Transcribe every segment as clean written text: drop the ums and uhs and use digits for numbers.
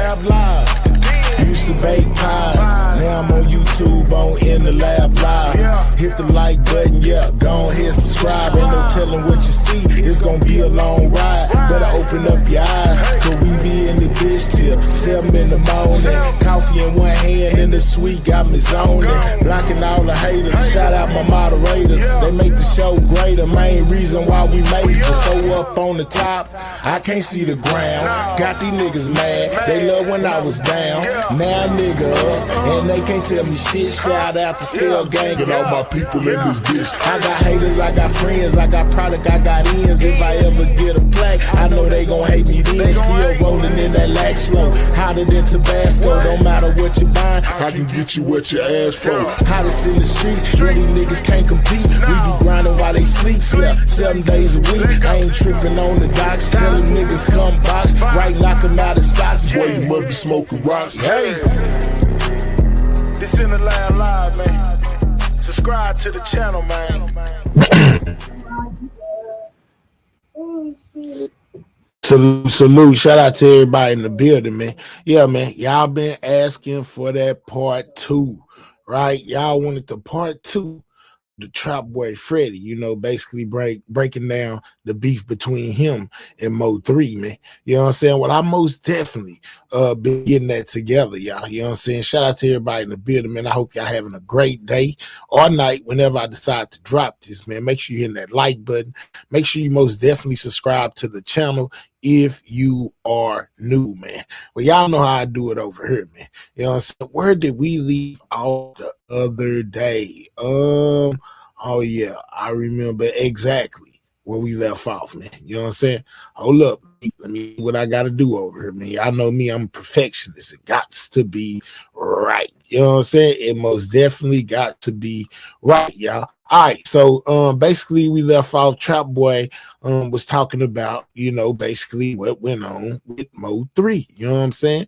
Lab Live. Used to bake pies, now I'm on YouTube on In the Lab Live. Hit the like button, yeah, go ahead, subscribe. Ain't no telling what you see, it's gonna be a long ride. Better open up your eyes, cause we be in the bitch till 7 in the morning. Coffee in one hand and the sweet got me zoning. Blocking all the haters, shout out my moderators. They make the show greater, main reason why we major. So up on the top, I can't see the ground. Got these niggas mad, they love when I was down. Now nigga up, and they can't tell me shit. Shout out to Scale Gang and all my people in this bitch. I got haters, I got friends, I got product, I got ends. If I ever get a play, I know they gon' hate me then. Still rolling in that lax slow, hotter than Tabasco. Don't matter what you buying, I can get you what you ask for. Hottest in the streets, where these niggas can't compete. We be grinding while they sleep, yeah, 7 days a week. I ain't tripping on the docks, tell them niggas come box. Right, knock them out of socks, boy, you must be smoking rocks. Hey, this In the Lab Live, man. Subscribe to the channel, man. Salute, shout out to everybody in the building, man. Yeah, man, y'all been asking for that part 2, right? Y'all wanted the part 2, the Trap Boy Freddy, you know, basically breaking down the beef between him and Mo 3, man. You know what I'm saying? Well, I most definitely been getting that together, y'all. You know what I'm saying? Shout out to everybody in the building, man. I hope y'all having a great day or night whenever I decide to drop this, man. Make sure you hit that like button. Make sure you most definitely subscribe to the channel if you are new, man. Well, y'all know how I do it over here, man. You know what I'm saying? Where did we leave off the other day? Oh yeah, I remember exactly where we left off, man. You know what I'm saying? Hold up, let me what I gotta do over here, man. Y'all know me, I'm a perfectionist. It got to be right. You know what I'm saying? It most definitely got to be right, y'all. All right, so basically we left off. Trap Boy was talking about, you know, basically what went on with Mo 3. You know what I'm saying?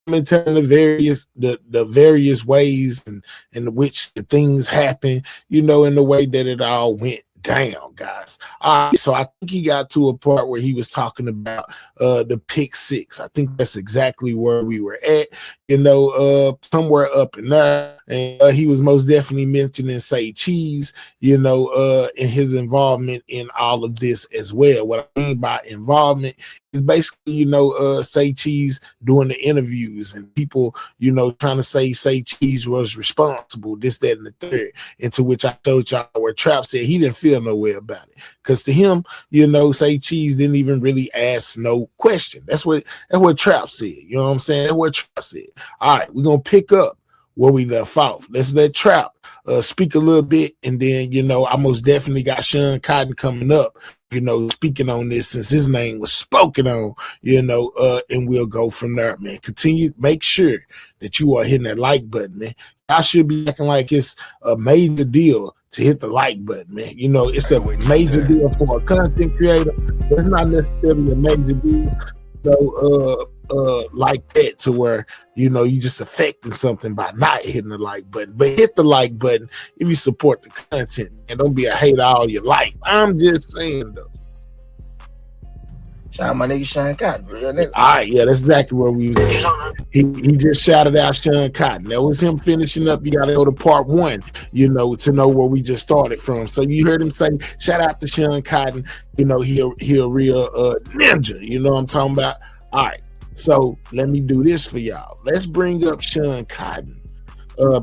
I'm telling the various ways in which the things happen, you know, in the way that it all went down, guys. All right, so I think he got to a part where he was talking about the pick 6. I think that's exactly where we were at, you know, somewhere up in there. And he was most definitely mentioning Say Cheese, you know, in his involvement in all of this as well. What I mean by involvement is basically, you know, Say Cheese doing the interviews and people, you know, trying to say Cheese was responsible, this, that, and the third. Into which I told y'all where Trap said he didn't feel no way about it. Because to him, you know, Say Cheese didn't even really ask no question. That's what Trap said. You know what I'm saying? That's what Trap said. All right, we're gonna pick up where we left off. Let's let Trap speak a little bit, and then, you know, I most definitely got Sean Cotton coming up, you know, speaking on this since his name was spoken on, you know, and we'll go from there, man. Continue, make sure that you are hitting that like button, man. I should be acting like it's a major deal to hit the like button, man. You know, it's a major deal for a content creator. It's not necessarily a major deal. So, like that, to where, you know, you just affecting something by not hitting the like button. But hit the like button if you support the content, and don't be a hater all your life. I'm just saying though. Shout out my nigga Sean Cotton. Real nigga. All right, yeah, that's exactly where we was. He just shouted out Sean Cotton. That was him finishing up. You gotta go to part 1, you know, to know where we just started from. So you heard him say, shout out to Sean Cotton. You know, he a real ninja. You know what I'm talking about? All right. So let me do this for y'all. Let's bring up Sean Cotton.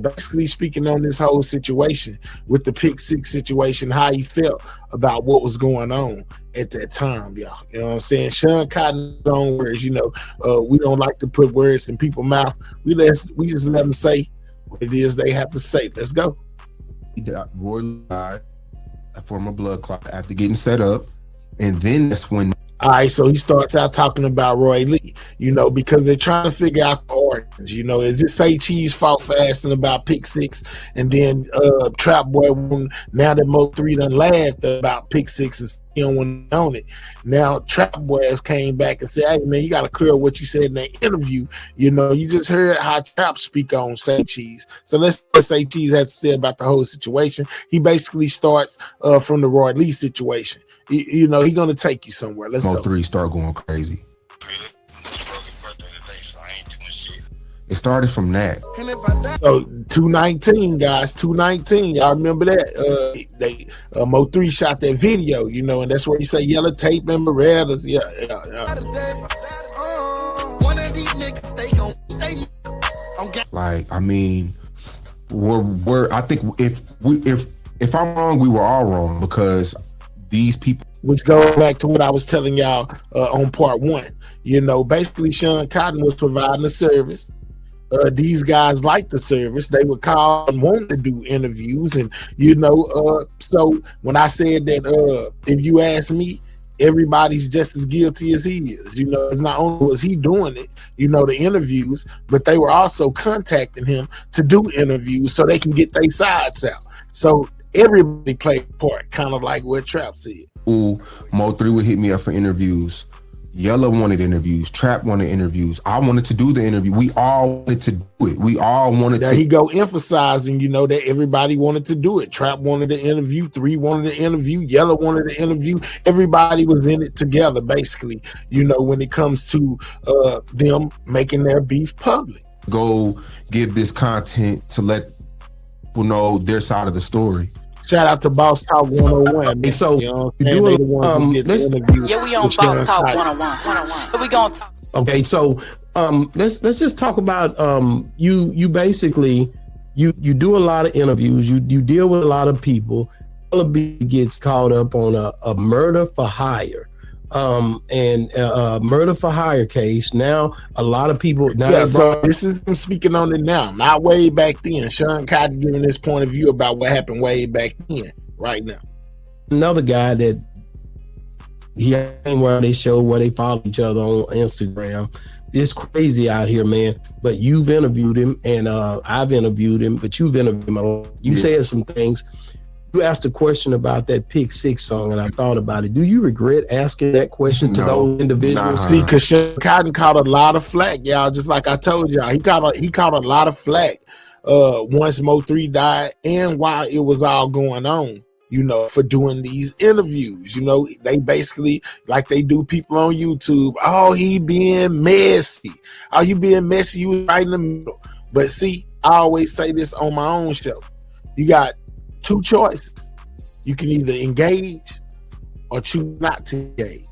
Basically speaking on this whole situation with the pick 6 situation, how he felt about what was going on at that time, y'all. You know what I'm saying? Sean Cotton's own words, you know, we don't like to put words in people's mouth. We just let them say what it is they have to say. Let's go. He got Roy live for my blood clot after getting set up, and then that's when. All right, so he starts out talking about Roy Lee, you know, because they're trying to figure out the origins. You know, is this Say Cheese fault for asking about pick 6, and then Trap Boy, now that Mo 3 done laughed about pick 6 and he don't want to own it. Now Trap Boy has came back and said, hey man, you got to clear what you said in that interview. You know, you just heard how Trap speak on Say Cheese. So let's see what Say Cheese had to say about the whole situation. He basically starts from the Roy Lee situation. You know, he's gonna take you somewhere. Let's go. 3 start going crazy. It's Rogan's birthday today, so I ain't doing It started from that. So 219 guys, 219. Y'all remember that? Mo3 shot that video, you know, and that's where he say yellow tape and Berettas. Yeah. Like, I mean, I think if I'm wrong, we were all wrong, because these people. Which goes back to what I was telling y'all on part one. You know, basically Sean Cotton was providing a service. These guys liked the service. They would call and want to do interviews. And, you know, so when I said that, if you ask me, everybody's just as guilty as he is. You know, it's not only was he doing it, you know, the interviews, but they were also contacting him to do interviews so they can get their sides out. So everybody played a part, kind of like what Trap said. Ooh, Mo3 would hit me up for interviews. Yella wanted interviews. Trap wanted interviews. I wanted to do the interview. We all wanted to do it. We all wanted there to. He go emphasizing, you know, that everybody wanted to do it. Trap wanted to interview. 3 wanted to interview. Yella wanted to interview. Everybody was in it together, basically, you know, when it comes to them making their beef public. Go give this content to let people know their side of the story. Shout out to Boss Talk 101. And so, you know what I'm saying? We on Boss Talk 101. We gonna talk. Okay, so let's just talk about you basically you do a lot of interviews, you deal with a lot of people. Gets caught up on a murder for hire. And a murder for hire case. Now a lot of people so this is him speaking on it now, not way back then. Sean Cotton giving his point of view about what happened way back then, right now. Another guy that where they show where they follow each other on Instagram. It's crazy out here, man. But you've interviewed him, and I've interviewed him, but you've interviewed him a lot. You said some things. You asked a question about that Pick Six song, and I thought about it. Do you regret asking that question to those individuals? Nah. See, because Sean Cotton caught a lot of flack, y'all. Just like I told y'all, he caught a lot of flack once Mo3 died, and while it was all going on, you know, for doing these interviews. You know, they basically, like they do people on YouTube, oh, he being messy. Oh, you being messy, you was right in the middle. But see, I always say this on my own show. You got 2 choices. You can either engage or choose not to engage.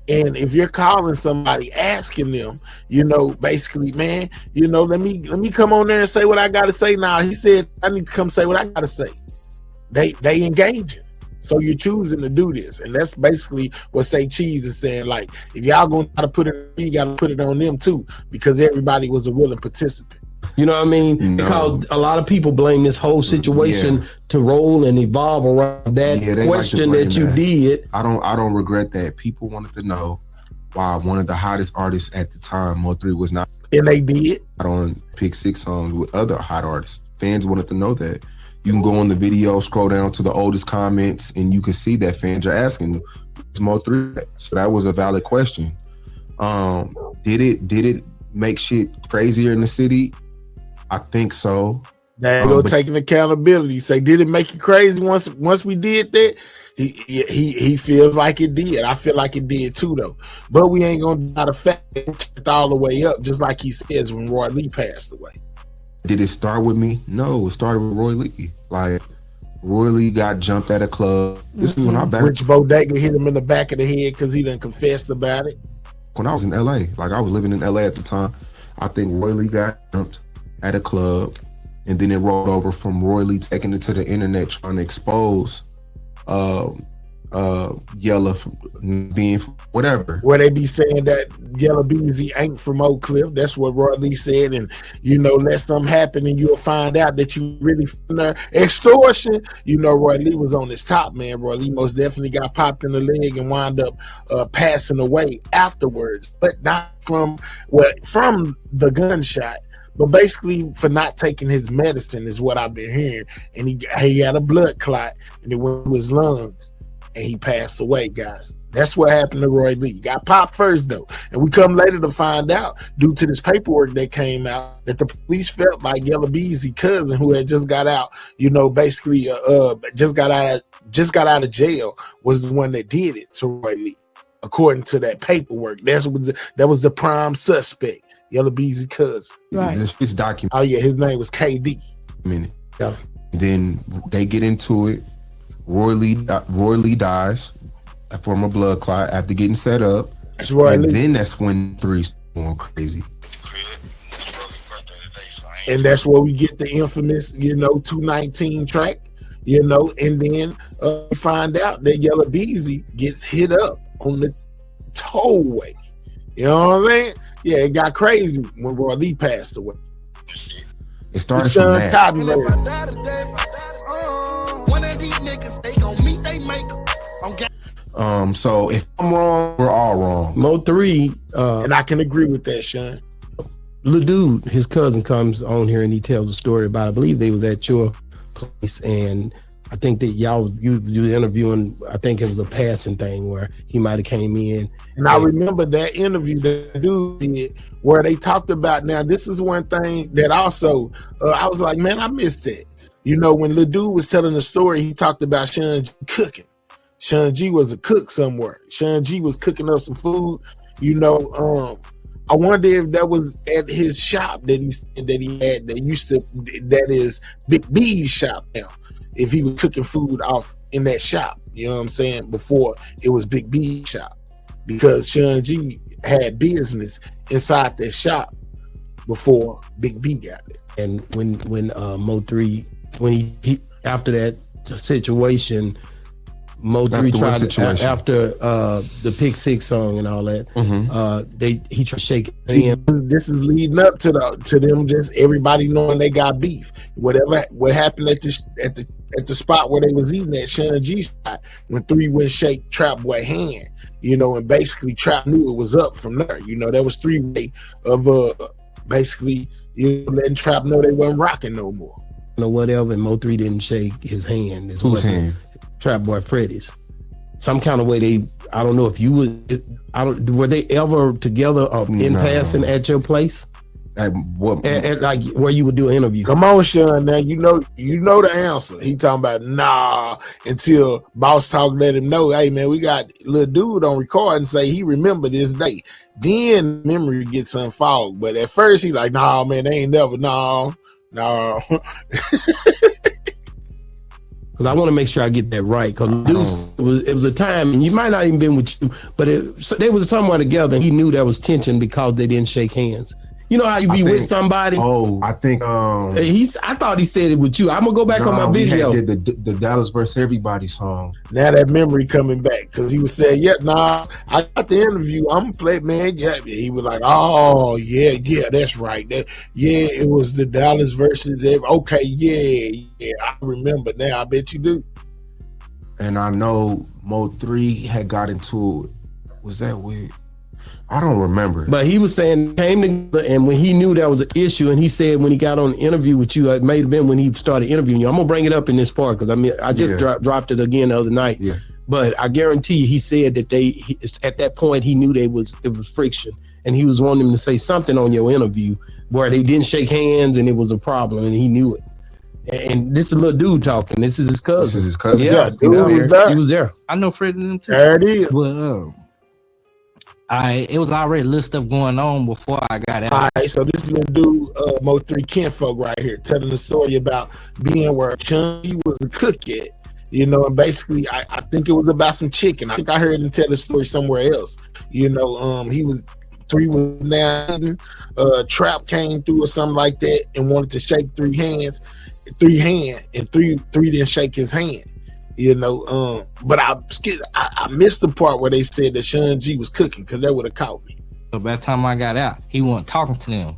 And if you're calling somebody, asking them, you know, basically, man, you know, let me come on there and say what I gotta say now. He said I need to come say what I gotta say. They engaging. So you're choosing to do this. And that's basically what Say Cheese is saying. Like, if y'all gonna try to put it on me, you gotta put it on them too, because everybody was a willing participant. You know what I mean? No. Because a lot of people blame this whole situation to roll and evolve around that question that you did. I don't regret that. People wanted to know why one of the hottest artists at the time, Mo3, was not. And they did. On Pick Six songs with other hot artists. Fans wanted to know that. You can go on the video, scroll down to the oldest comments, and you can see that fans are asking, "What's Mo3?" So that was a valid question. Did it make shit crazier in the city? I think so. They go taking accountability. Say, did it make you crazy once we did that? He feels like it did. I feel like it did too, though. But we ain't gonna deny the fact that it took all the way up, just like he says when Roy Lee passed away. Did it start with me? No, it started with Roy Lee. Like, Roy Lee got jumped at a club. This is when I back. Rich Bodega hit him in the back of the head because he done confessed about it. When I was in LA, like I was living in LA at the time, I think Roy Lee got jumped at a club, and then it rolled over from Roy Lee taking it to the internet trying to expose Yella from being whatever. Where they be saying that Yella Bezy ain't from Oak Cliff. That's what Roy Lee said. And, you know, let something happen and you'll find out that you really from there. Extortion. You know, Roy Lee was on his top, man. Roy Lee most definitely got popped in the leg and wound up passing away afterwards. But not from the gunshot. But basically for not taking his medicine is what I've been hearing. And he had a blood clot and it went to his lungs. And he passed away, guys. That's what happened to Roy Lee. He got popped first, though. And we come later to find out, due to this paperwork that came out, that the police felt like Yella Beezy's cousin, who had just got out, you know, basically just got out of jail, was the one that did it to Roy Lee. According to that paperwork, that was the prime suspect. Yellow Beezy cousin. Right. This document. Oh yeah, his name was KD. Minute. Yeah. Then they get into it. Roy Lee dies from a blood clot after getting set up. That's Roy and Lee. then that's when 3's going crazy. And that's where we get the infamous, 219 track, and then we find out that Yellow Beezy gets hit up on the tollway. You know what I mean? Yeah, it got crazy when Roy Lee passed away. It started from that. Cotton Road. So if I'm wrong, we're all wrong. Mo3, and I can agree with that, Sean. Lil Dude, his cousin, comes on here and he tells a story about, I believe they was at your place, and I think that you interviewing, I think it was a passing thing where he might have came in. And I remember that interview that dude did where they talked about, now this is one thing that also, I was like, man, I missed that. When Lil Dude was telling the story, he talked about Sean G cooking. Sean G was a cook somewhere. Sean G was cooking up some food, I wonder if that was at his shop that he had that is Big B's shop now. If he was cooking food off in that shop, you know what I'm saying? Before it was Big B's shop, because Sean G had business inside that shop before Big B got it. And when Mo3, when he after that situation, Mo3 tried to, after the Pick Six song and all that, he tried to shake his hand. This is leading up to them just everybody knowing they got beef. What happened at the spot where they was eating at Sean G spot when 3 went shake Trap Boy hand, and basically Trap knew it was up from there. That was 3 way of basically letting Trap know they wasn't rocking no more. Whatever, and Mo3 didn't shake his hand. Whose hand? Trap Boy Freddy's. Some kind of way I don't know if you were they ever together in passing at your place? At like where you would do an interview? Come on, Sean. Now you know the answer. He talking about nah until Boss Talk let him know. Hey man, we got Lil Dude on record and say he remember this day. Then memory gets unfogged. But at first he like, nah man, they ain't never no. Because I want to make sure I get that right. Because it was a time, and you might not even been with you, but they was somewhere together, and he knew there was tension because they didn't shake hands. You know how you be with somebody? Oh, I think I thought he said it with you. I'm gonna go back on my video. We did the Dallas vs. Everybody song. Now that memory coming back because he was saying, "Yeah, nah, I got the interview. I'm gonna play, man." Yeah, he was like, "Oh, yeah, that's right. It was the Dallas versus okay, yeah, I remember now. I bet you do." And I know Mo3 had got into it. Was that weird? I don't remember. But he was saying came together, and when he knew there was an issue, and he said when he got on the interview with you, it may have been when he started interviewing you. I'm gonna bring it up in this part because I just dropped it again the other night. Yeah. But I guarantee you, he said that at that point he knew it was friction, and he was wanting them to say something on your interview where they didn't shake hands and it was a problem, and he knew it. And this is a Lil Dude talking. This is his cousin. Yeah, he was there. I know Fred and too. There it is. Well, it was already a little stuff going on before I got out. All right, so this is Lil Dude, Mo3 kinfolk right here, telling the story about being where Chung was a cook at, and basically I think it was about some chicken. I think I heard him tell the story somewhere else. He was 3 was now Trap came through or something like that and wanted to shake 3 hands, and 3 didn't shake his hand. But I missed the part where they said that Sean G was cooking because that would have caught me. But by the time I got out, he wasn't talking to them.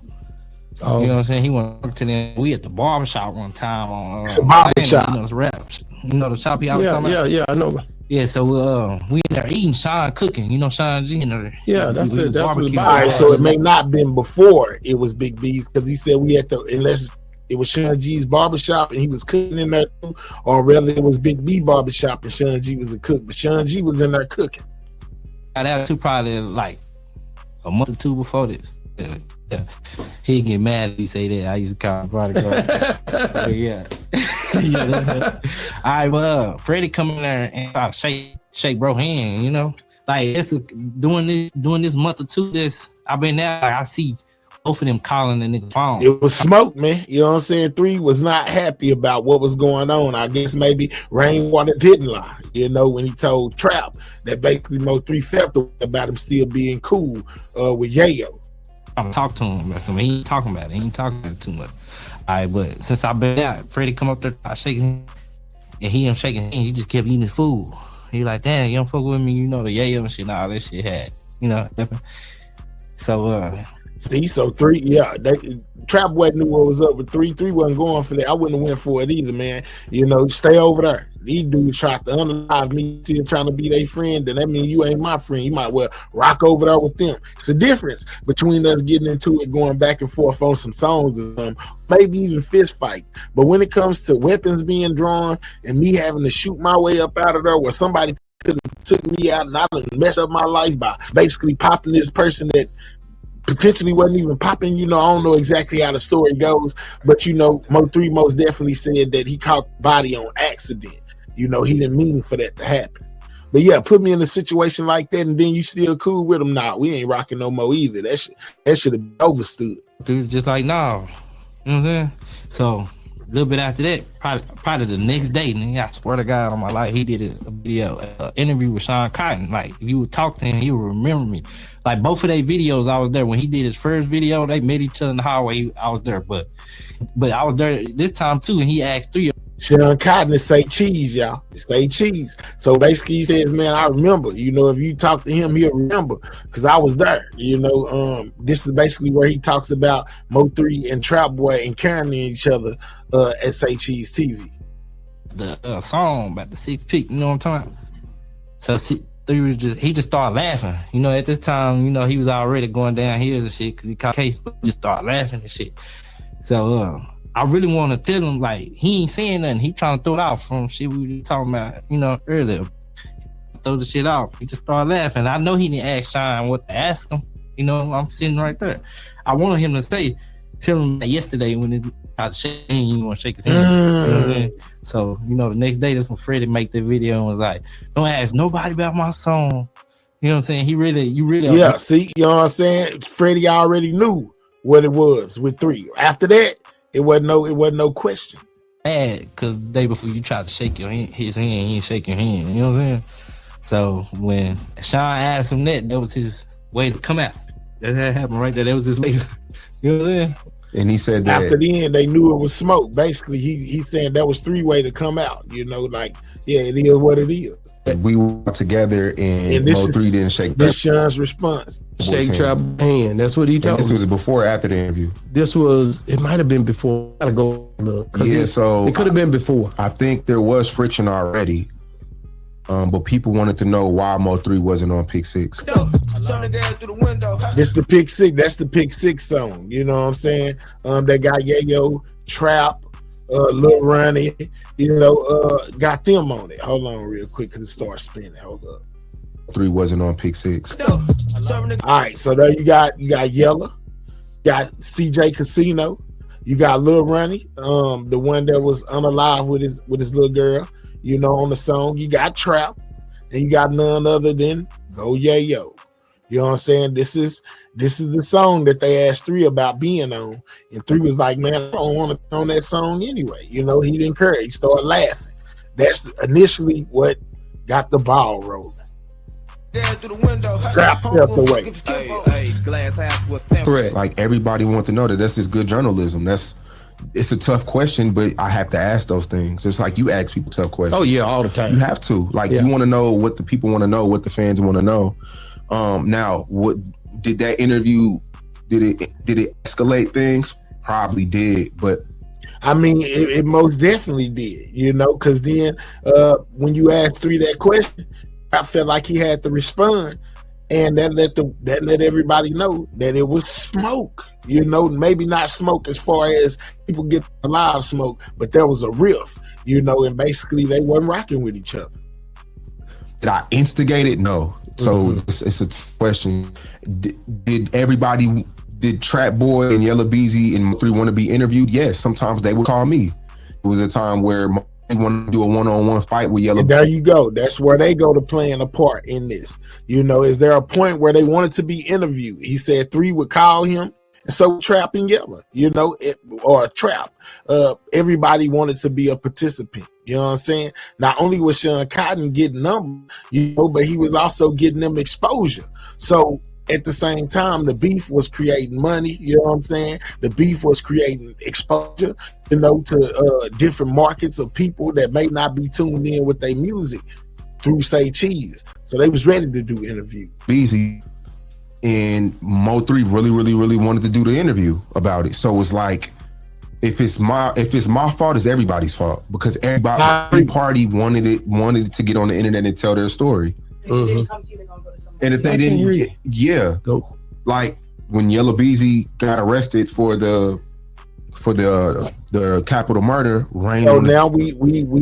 Oh. You know what I'm saying? He wasn't talking to them. We at the barbershop one time on it's a barbershop. The raps. The shop he always talking about? Yeah, I know. Yeah, so we in there eating, Sean cooking. Sean G in there. Yeah, that's it. Barbecue. All right, so it may not been before it was Big B's because he said we had to, unless it was Sean G's barbershop and he was cooking in there too, or rather it was Big B barbershop and Sean G was a cook, but Sean G was in there cooking. That too, probably like a month or 2 before this. Yeah. He'd get mad if he say that. I used to call him prodigal. Yeah. That's it. All right, well, Freddie come in there and try to shake bro hand, like it's doing this month or 2. This I've been there. Like, I see both of them calling the nigga phone. It was smoke, man. You know what I'm saying? 3 was not happy about what was going on. I guess maybe Rainwater didn't lie, you know, when he told Trap that basically Mo3 felt about him still being cool with Yayo. I'm talking to him about something. He ain't talking about it. He ain't talking about it too much. All right, but since I've been out, Freddie come up there, I shaking him, and he ain't shaking him. He just kept eating his food. He like, damn, you don't fuck with me, you know, the Yayo and shit, all that shit had, you know. So, see, so 3, yeah, Trap Boy knew what was up with 3. 3 wasn't going for that. I wouldn't have went for it either, man. You know, stay over there. These dudes tried to unalive me, still trying to be their friend, then that means you ain't my friend. You might well rock over there with them. It's a difference between us getting into it, going back and forth on some songs or something, maybe even fist fight. But when it comes to weapons being drawn and me having to shoot my way up out of there where somebody could have took me out and I done messed up my life by basically popping this person that potentially wasn't even popping, you know, I don't know exactly how the story goes, but you know, Mo3 most definitely said that he caught the body on accident. You know, he didn't mean for that to happen. But yeah, put me in a situation like that and then you still cool with him. Nah, we ain't rocking no more either. That should have been overstood. Dude, just like, no. You know what I'm saying? So, a little bit after that, probably the next day, nigga, I swear to God on my life, he did a video, interview with Sean Cotton. Like, if you would talk to him, he would remember me. Like, both of their videos, I was there. When he did his first video, they met each other in the hallway. I was there. But I was there this time, too, and he asked 3 Sean Cotton is say cheese, y'all. Say cheese. So basically he says, man, I remember. You know, if you talk to him, he'll remember because I was there. You know, this is basically where he talks about Mo3 and Trap Boy encountering each other at Say Cheese TV. The song about the 6 pick, you know what I'm talking about? So 3 was he just started laughing. You know, at this time, you know, he was already going downhill and shit because he caught case, but just started laughing and shit. So I really want to tell him, like, he ain't saying nothing. He trying to throw it off from shit we were talking about, you know, earlier. Throw the shit off. He just started laughing. I know he didn't ask Sean what to ask him. You know, I'm sitting right there. I wanted him to tell him that yesterday when he tried to shake him, you want to shake his hand. You know what I'm saying? So, you know, the next day, that's when Freddie make the video and was like, don't ask nobody about my song. You know what I'm saying? You really. Yeah, see, you know what I'm saying? Freddie already knew what it was with 3. After that, it wasn't no question. Mad because the day before you tried to shake his hand, he ain't shake your hand. You know what I'm saying? So when Sean asked him that was his way to come out. That happened right there. That was his way. You know what I'm saying? And he said that after the end, they knew it was smoke. Basically, he's saying that was 3 way to come out. You know, like, yeah, it is what it is. We were together and Mo3 didn't shake. This Sean's response. Shake Trap hand. That's what he told me. This was before or after the interview? It might have been before. I gotta go look. Yeah, so it could have been before. I think there was friction already. But people wanted to know why Mo3 wasn't on Pick 6. This the Pick 6. That's the Pick 6 song. You know what I'm saying? That got Yayo, Trap, Lil Ronnie, you know, got them on it. Hold on real quick because it starts spinning. Hold up. 3 wasn't on Pick 6. All right, so there you got Yella, you got CJ Casino, you got Lil Ronnie, the one that was unalive with his little girl. You know, on the song, you got Trap, and you got none other than Go Yayo. You know what I'm saying? This is the song that they asked 3 about being on, and 3 was like, man, I don't want to be on that song anyway. You know, he didn't care. He started laughing. That's initially what got the ball rolling. Trap stepped away. Correct. Like, everybody wants to know that that's just good journalism. It's a tough question, but I have to ask those things. It's like you ask people tough questions. Oh yeah, all the time. You have to. Like, you want to know what the people want to know, what the fans want to know. Now, what did that interview? Did it escalate things? Probably did, but I mean, it most definitely did. You know, because then when you asked 3 that question, I felt like he had to respond. And that let everybody know that it was smoke. You know, maybe not smoke as far as people get the live smoke, but there was a riff, you know, and basically they wasn't rocking with each other. Did I instigate it? No. So it's a question. Did Trap Boy and Yella Bezy and Mo3 want to be interviewed? Yes. Sometimes they would call me. It was a time where they want to do a one-on-one fight with Yella. And there you go. That's where they go to playing a part in this. You know, is there a point where they wanted to be interviewed? He said 3 would call him And so Trap and Yella, or Trap. Everybody wanted to be a participant. You know what I'm saying? Not only was Sean Cotton getting numbers, but he was also getting them exposure. So at the same time, the beef was creating money. You know what I'm saying? The beef was creating exposure, to different markets of people that may not be tuned in with their music through Say Cheese. So they was ready to do interviews. Bezy and Mo3 really wanted to do the interview about it. So it's like, if it's my fault, it's everybody's fault, because every party wanted it to get on the internet and tell their story. And if they didn't, like when Yella Bezy got arrested for the capital murder, Rain. So now we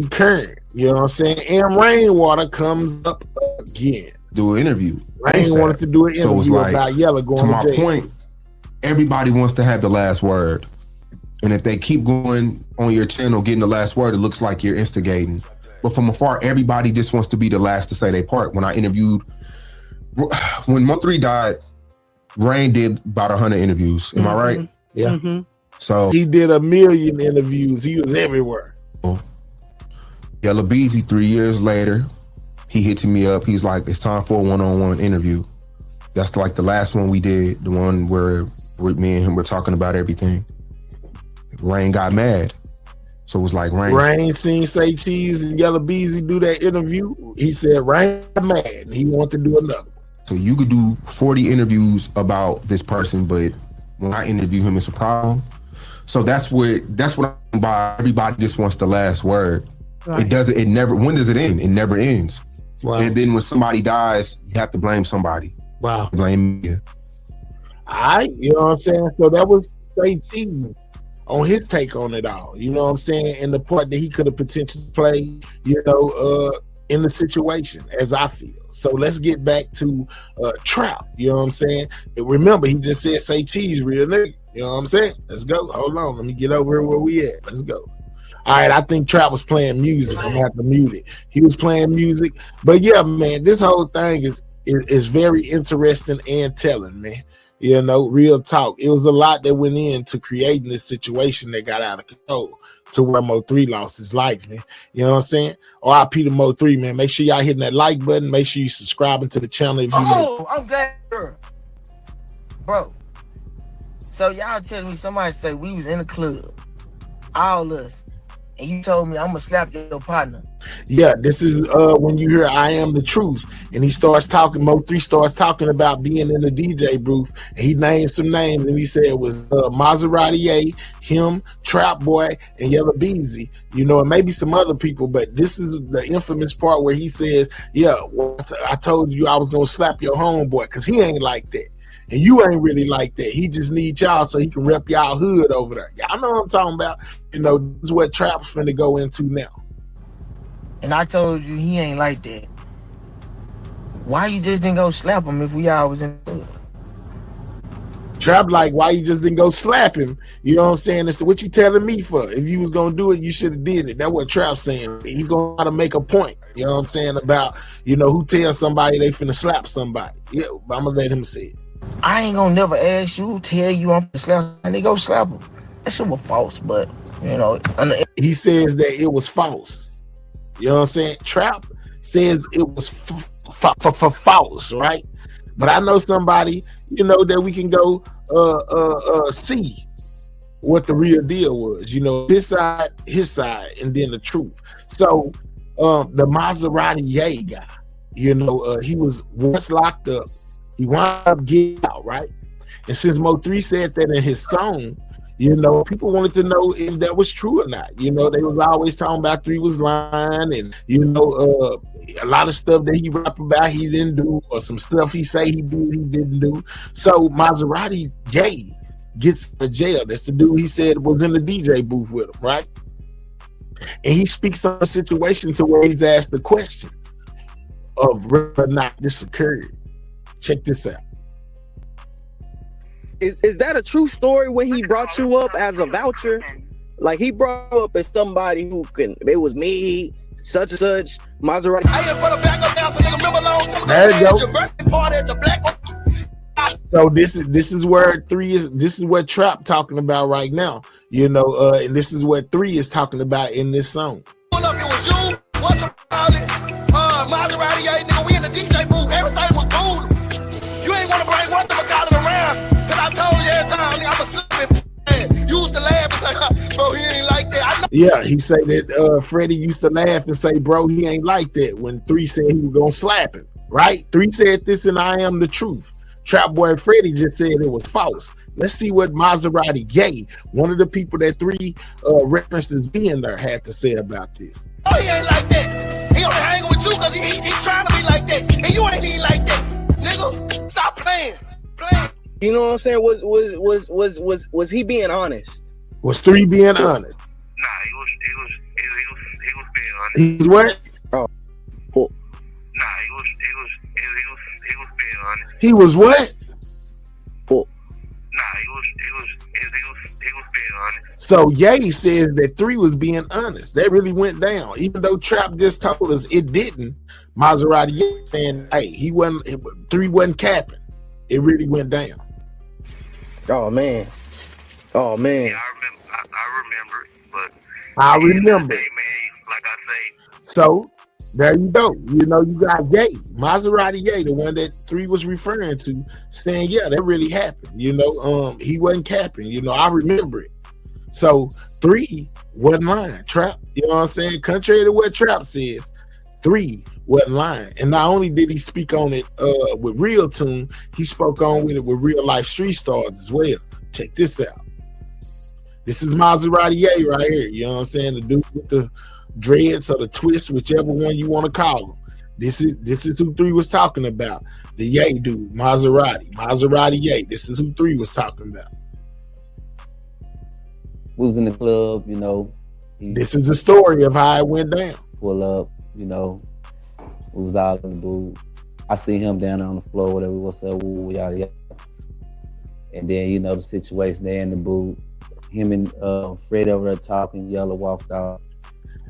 current. You know what I'm saying? And Rainwater comes up again. Do an interview. Rain wanted to do an interview, so it's like, about Yella going to my jail. Point, everybody wants to have the last word. And if they keep going on your channel, getting the last word, it looks like you're instigating. But from afar, everybody just wants to be the last to say their part. When Mo3 died, Rain did about 100 interviews. Am I right? Yeah. Mm-hmm. So he did 1 million interviews. He was everywhere. Yella Bezy, 3 years later, he hits me up. He's like, it's time for a one-on-one interview. That's like the last one we did, the one where me and him were talking about everything. Rain got mad. So it was like Rain seen Say Cheese and Yella Bezy do that interview. He said Rain got mad and he wanted to do another. So you could do 40 interviews about this person, but when I interview him, it's a problem. So that's what I'm by. Everybody just wants the last word. Right. When does it end? It never ends. Wow. And then when somebody dies, you have to blame somebody. Wow. Blame me. You know what I'm saying? So that was Say Cheese on his take on it all. You know what I'm saying? And the part that he could have potentially played, in the situation, as I feel. So let's get back to Trap. You know what I'm saying? And remember, he just said Say Cheese, real nigga. You know what I'm saying? Let's go. Hold on. Let me get over here where we at. Let's go. All right, I think Trap was playing music. I'm gonna have to mute it. He was playing music. But yeah, man, this whole thing is very interesting and telling, man. Real talk. It was a lot that went into creating this situation that got out of control to where Mo3 lost his life, man. You know what I'm saying? RIP to Mo3, man. Make sure y'all hitting that like button. Make sure you subscribing to the channel if you I'm glad, bro. So y'all telling me somebody say we was in the club, all us, and you told me I'm gonna slap your partner. Yeah, this is when you hear I Am the Truth, and he starts talking. Mo3 starts talking about being in the DJ booth, and he named some names, and he said it was Maserati Gay, him, Trap Boy, and Yella Bezy. And maybe some other people, but this is the infamous part where he says, "Yeah, I told you I was gonna slap your homeboy because he ain't like that." And you ain't really like that. He just needs y'all so he can rep y'all hood over there. Y'all know what I'm talking about. This is what Trap's finna go into now. And I told you he ain't like that. Why you just didn't go slap him if we all was in the hood? Trap like, why you just didn't go slap him? You know what I'm saying? That's what you telling me for. If you was gonna do it, you should have did it. That's what Trap's saying. He gonna try to make a point. You know what I'm saying? About, who tells somebody they finna slap somebody. Yeah, but I'm gonna let him say it. I ain't gonna never ask you, tell you I'm gonna slap him, and they go slap him. That shit was false, but he says that it was false. You know what I'm saying? Trap says it was false, right? But I know somebody, that we can go see what the real deal was. His side, and then the truth. So the Maserati Gay guy, he was once locked up. He wound up getting out, right? And since Mo3 said that in his song, people wanted to know if that was true or not. They was always talking about 3 was lying, and a lot of stuff that he rap about he didn't do, or some stuff he say he did he didn't do. So Maserati Gay gets to jail. That's the dude he said was in the DJ booth with him, right? And he speaks on a situation to where he's asked the question of whether or not this occurred. Check this out. Is that a true story when he brought you up as a voucher? Like, he brought you up as somebody who it was me, such and such, Maserati. There you go. So this is where 3 is. This is what Trap talking about right now. You know, and this is what 3 is talking about in this song. Pull up, it was you. What's your Maserati Gay, nigga. We in the DJ booth. Everything was cool. You ain't want to bring one of them calling around. Cause I told you every time, nigga, I'm a slipping. You used to laugh and say, bro, he ain't like that. I know. Yeah, he said that Freddie used to laugh and say, bro, he ain't like that when 3 said he was gonna slap him, right? 3 said this and I am the truth. Trap Boy Freddy just said it was false. Let's see what Maserati Gay, one of the people that 3 referenced as being there, had to say about this. Oh, he ain't like that. He only hanging with you because he trying to be like that. And you ain't even like that. Nigga, stop playing. You know what I'm saying? Was he being honest? Was 3 being honest? Nah, he was being honest. He was what? Oh, cool. Nah, he was being honest. He was what? Cool. Nah, he was being honest. So Ye says that 3 was being honest. That really went down. Even though Trap just told us it didn't, Maserati Ye saying, hey, 3 wasn't capping. It really went down. Oh man. Oh man. Yeah, I remember it, but I remember. Hey, man, like I say. So there you go. You know, you got Ye, Maserati Gay, the one that 3 was referring to, saying, yeah, that really happened. You know, he wasn't capping. You know, I remember it. So 3 wasn't lying. Trap, you know what I'm saying? Contrary to what Trap says, 3 wasn't lying. And not only did he speak on it with Real Tune, he spoke on with it with real life street stars as well. Check this out. This is Maserati Gay right here. You know what I'm saying? The dude with the dreads or the twist, whichever one you want to call him. This is who 3 was talking about. The Ye dude, Maserati Gay. This is who 3 was talking about. We was in the club, you know. This is the story of how it went down. Pull up, you know. We was out in the booth. I see him down on the floor, whatever we was saying, yada yada. And then, you know, the situation there in the booth. Him and Fred over there talking, Yellow walked out.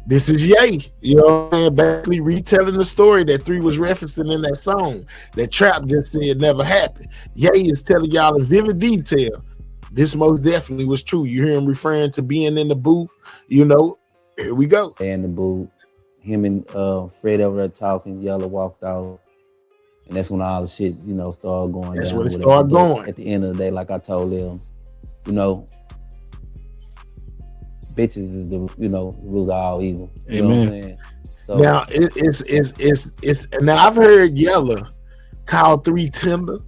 This is Ye, you know what I'm saying? Basically retelling the story that 3 was referencing in that song that Trap just said never happened. Ye is telling y'all in vivid detail. This most definitely was true. You hear him referring to being in the booth, you know, here we go. In the booth, him and Fred over there talking, Yellow walked out. And that's when all the shit, you know, started going down. That's when it started going. At the end of the day, like I told them, you know, bitches is the, you know, root of all evil. You know what I'm saying? So, now it's now I've heard Yella call 3 tender.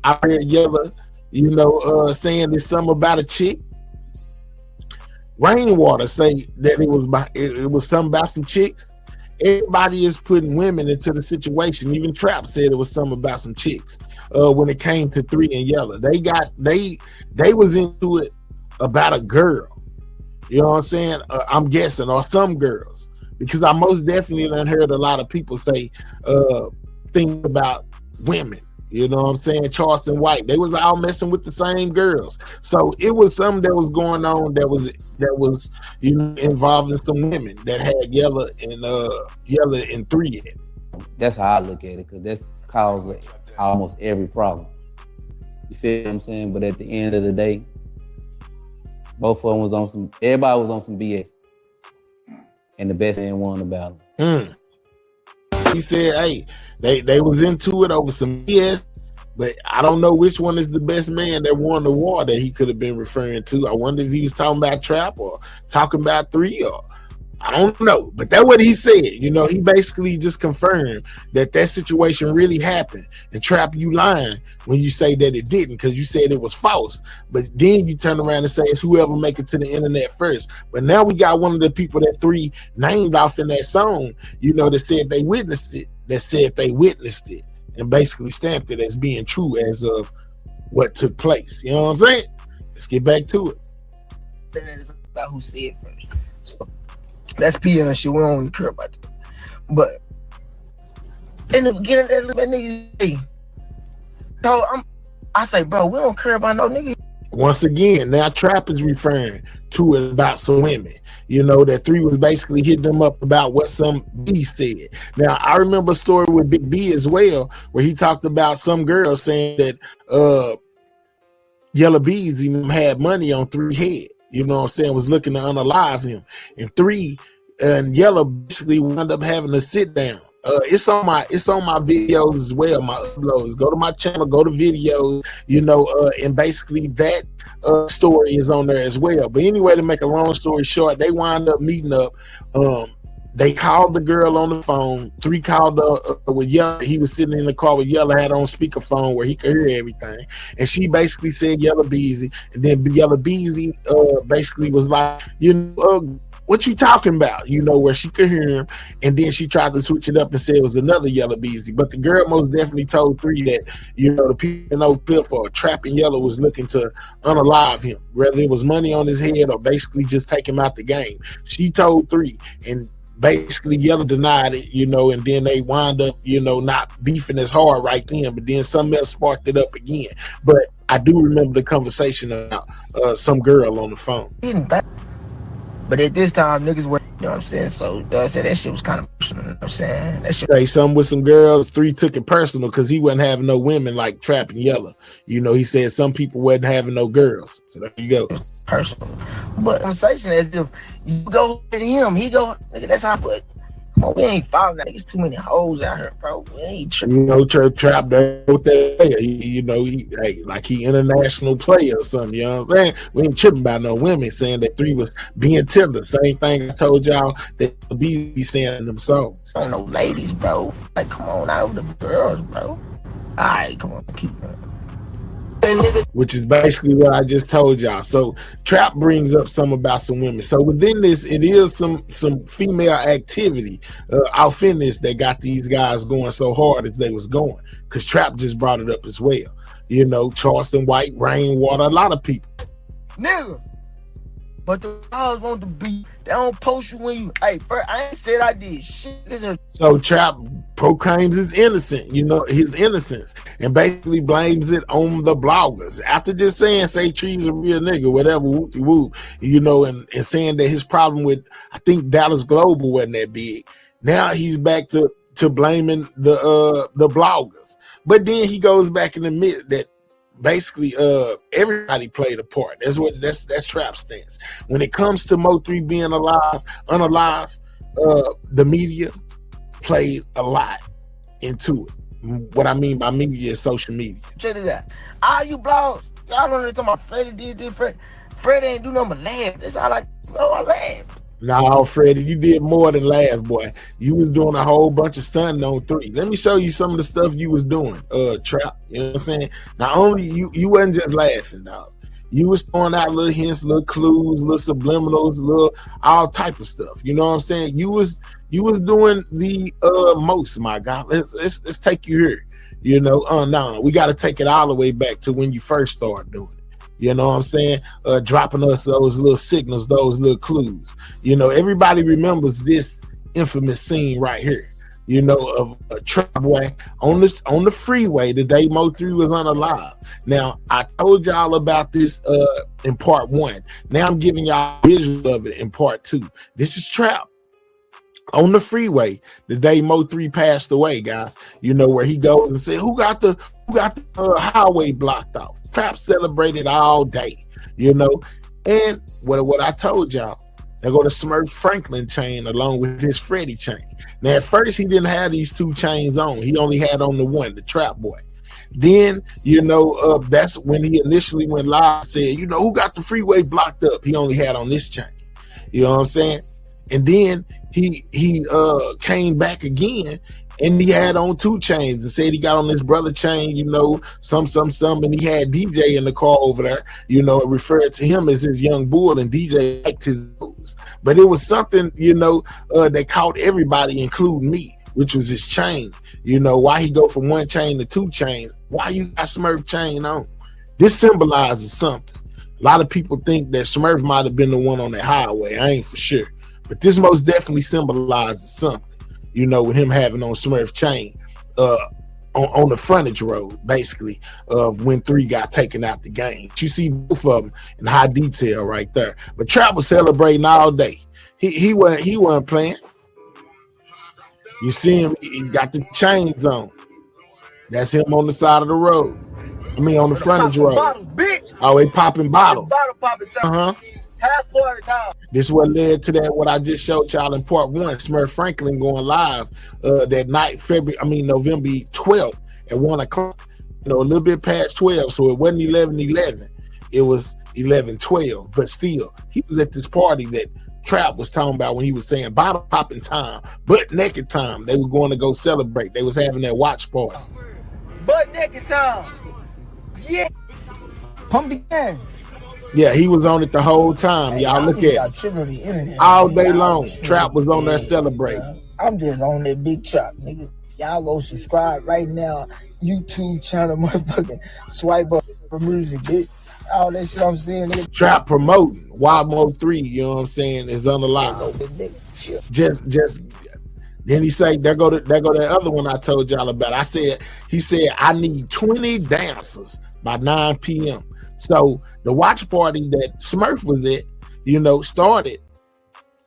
I heard Yella, you know, saying there's something about a chick. Rainwater say that it was something about some chicks. Everybody is putting women into the situation. Even Trap said it was something about some chicks. When it came to 3 and Yella, they was into it about a girl. You know what I'm saying? I'm guessing, or some girls, because I most definitely done heard a lot of people say things about women. You know what I'm saying? Charleston White, they was all messing with the same girls. So it was something that was going on that was you know, involving some women that had Yella and 3 in it. That's how I look at it, because that's caused almost every problem. You feel what I'm saying? But at the end of the day, both of them was on some, everybody was on some BS. And the best man won the battle. He said, hey, they was into it over some BS, but I don't know which one is the best man that won the war that he could have been referring to. I wonder if he was talking about Trap or talking about 3, or I don't know. But that's what he said. You know, he basically just confirmed that situation really happened. And Trap, you lying when you say that it didn't, because you said it was false. But then you turn around and say it's whoever make it to the internet first. But now we got one of the people that 3 named off in that song, you know, that said they witnessed it, and basically stamped it as being true as of what took place. You know what I'm saying? Let's get back to it. It's about who said first. So that's PR shit. We don't even care about that. But in the beginning, that nigga, so I say, bro, we don't care about no nigga. once again, now Trap is referring to it about some women. You know, that 3 was basically hitting them up about what some B said. Now, I remember a story with Big B as well, where he talked about some girl saying that Yellow Bezy had money on 3 head. You know what I'm saying? Was looking to unalive him. And 3 and Yellow basically wound up having to sit down. It's on my videos as well, my uploads. Go to my channel, go to videos, you know, and basically that story is on there as well. But anyway, to make a long story short, they wind up meeting up. They called the girl on the phone. 3 called with Yellow. He was sitting in the car with Yellow, had on speakerphone where he could hear everything. And she basically said Yellow Bezy. And then Yellow Bezy basically was like, you know, what you talking about? You know, where she could hear him. And then she tried to switch it up and say it was another Yellow Bezy. But the girl most definitely told 3 that, you know, the people in Oak Cliff or Trap and Yellow was looking to unalive him, whether it was money on his head or basically just take him out the game. She told 3, and basically Yellow denied it, you know, and then they wind up, you know, not beefing as hard right then, but then something else sparked it up again. But I do remember the conversation about some girl on the phone. But at this time, niggas were, you know what I'm saying? So that shit was kind of personal, you know what I'm saying? That shit. Say something with some girls, 3 took it personal because he wasn't having no women like Trap and Yellow. You know, he said some people wasn't having no girls. So there you go. Personal. But conversation as if you go to him, he go, nigga, that's how I put. Come on, we ain't following that. There's too many hoes out here, bro. We ain't tripping. You know, Trap there with that player. You know, like he international player or something, you know what I'm saying? We ain't tripping about no women saying that 3 was being tender. Same thing I told y'all that be saying in them songs. I don't know, ladies, bro. Like, come on out with the girls, bro. All right, come on, keep going. Which is basically what I just told y'all. So Trap brings up some about some women. So within this, it is some female activity off in this that got these guys going so hard as they was going. Because Trap just brought it up as well. You know, Charleston White, Rainwater, a lot of people. Nigga. But the guys want to be, they don't post you when you, hey, bro, I ain't said I did shit. So Trap proclaims his innocence, you know, his innocence, and basically blames it on the bloggers. After just saying, say Tree's a real nigga, whatever, whoop-de-whoop, you know, and saying that his problem with, I think Dallas Global wasn't that big. Now he's back to blaming the bloggers. But then he goes back and admit that basically everybody played a part. That's Trap stance. When it comes to Mo3 being unalive, the media played a lot into it. What I mean by media is social media. Check this out. All you blogs, y'all don't know about Freddy did this, Freddy ain't do nothing but laugh. That's all I laughed. No, Freddie, you did more than laugh, boy. You was doing a whole bunch of stunting on 3. Let me show you some of the stuff you was doing, Trap. You know what I'm saying? Not only you wasn't just laughing, dog. You was throwing out little hints, little clues, little subliminals, little all type of stuff. You know what I'm saying? You was doing the most, my guy. Let's take you here. You know, no, we got to take it all the way back to when you first started doing it. You know what I'm saying? Dropping us those little signals, those little clues. You know, everybody remembers this infamous scene right here. You know, of a Trap Boy on the freeway the day Mo3 was unalive. Now, I told y'all about this in part 1. Now I'm giving y'all a visual of it in part 2. This is Trap on the freeway the day Mo3 passed away, guys. You know, where he goes and said, who got the highway blocked off? Trap celebrated all day, you know. And what I told y'all, they go to Smurf Franklin chain along with his Freddy chain. Now at first he didn't have these 2 chains on. He only had on the one, the Trap Boy. Then, you know, that's when he initially went live, said, you know, who got the freeway blocked up? He only had on this chain. You know what I'm saying? And then he came back again and he had on 2 chains and said he got on his brother chain, you know, some, and he had DJ in the car over there, you know, referred to him as his young bull, and DJ liked his moves. But it was something, you know, that caught everybody, including me, which was his chain. You know, why he go from 1 chain to 2 chains? Why you got Smurf chain on? This symbolizes something. A lot of people think that Smurf might have been the one on the highway. I ain't for sure. But this most definitely symbolizes something. You know, with him having on Smurf chain. on the frontage road, basically, of when 3 got taken out the game. You see both of them in high detail right there. But Trap was celebrating all day. He wasn't playing. You see him, he got the chains on. That's him on the side of the road. I mean, on the frontage road. Bottles, bitch. Oh, they popping bottles. Bottle popping time. Half part of the time. This is what led to that, what I just showed y'all in part 1, Smurf Franklin going live that night, November 12th at 1 o'clock. A little bit past 12, so it wasn't 11:11. It was 11:12, but still, he was at this party that Trap was talking about when he was saying bottle popping time, butt naked time. They were going to go celebrate. They was having that watch party. Butt naked time. Yeah. Pump the gas. Yeah, he was on it the whole time. Hey, y'all look at it. All day long. Trap was on there celebrating. I'm just on that big chop, nigga. Y'all go subscribe right now. YouTube channel, motherfucking swipe up for music, bitch. All that shit I'm saying, nigga. Trap promoting. Wild Mode 3, you know what I'm saying, is unalive. Just then he say, there go that other one I told y'all about. He said, I need 20 dancers by 9 p.m. So the watch party that Smurf was at, started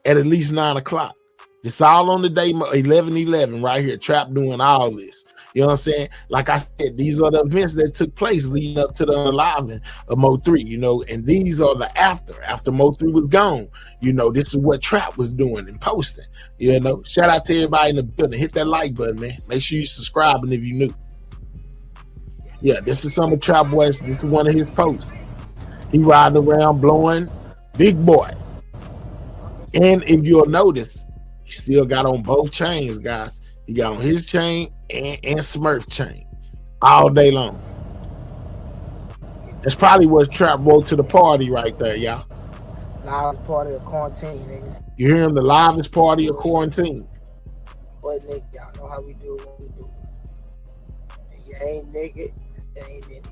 at least 9 o'clock. It's all on the day 11:11 right here. Trap doing all this. You know what I'm saying? Like I said, these are the events that took place leading up to the unaliving of Mo 3, and these are the after Mo 3 was gone. This is what Trap was doing and posting. Shout out to everybody in the building. Hit that like button, man. Make sure you subscribe and if you new. Yeah, this is some of Trap Boy's. This is one of his posts. He riding around blowing big boy. And if you'll notice, he still got on both chains, guys. He got on his chain and Smurf chain all day long. That's probably what Trap brought to the party right there, y'all. Loudest party of quarantine, nigga. You hear him? The livest party of quarantine. But nigga, y'all know how we do what we do. If you ain't naked, you ain't in it.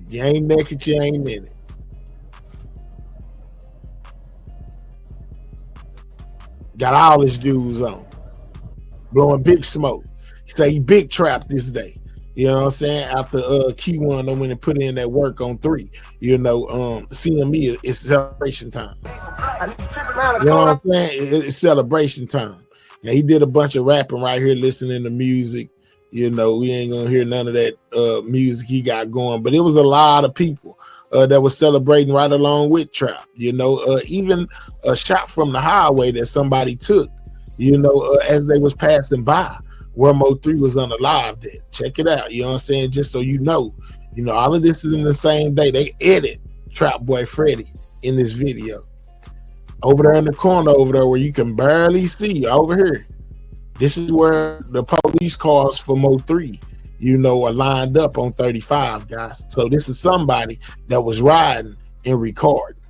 You ain't naked, you ain't in it. Got all his jewels on. Blowing big smoke. He say he big Trap this day. You know what I'm saying? After Key One, I went and put in that work on 3. CME is celebration time. You know what I'm saying? It's celebration time. And he did a bunch of rapping right here, listening to music. We ain't gonna hear none of that music he got going, but it was a lot of people that was celebrating right along with Trap. Even a shot from the highway that somebody took, as they was passing by where Mo 3 was unalive at. Check it out. You know what I'm saying? Just so you know, all of this is in the same day. They edit Trap Boy Freddy in this video. Over there in the corner over there where you can barely see over here. This is where the police cars for Mo 3, are lined up on 35, guys. So this is somebody that was riding and recording.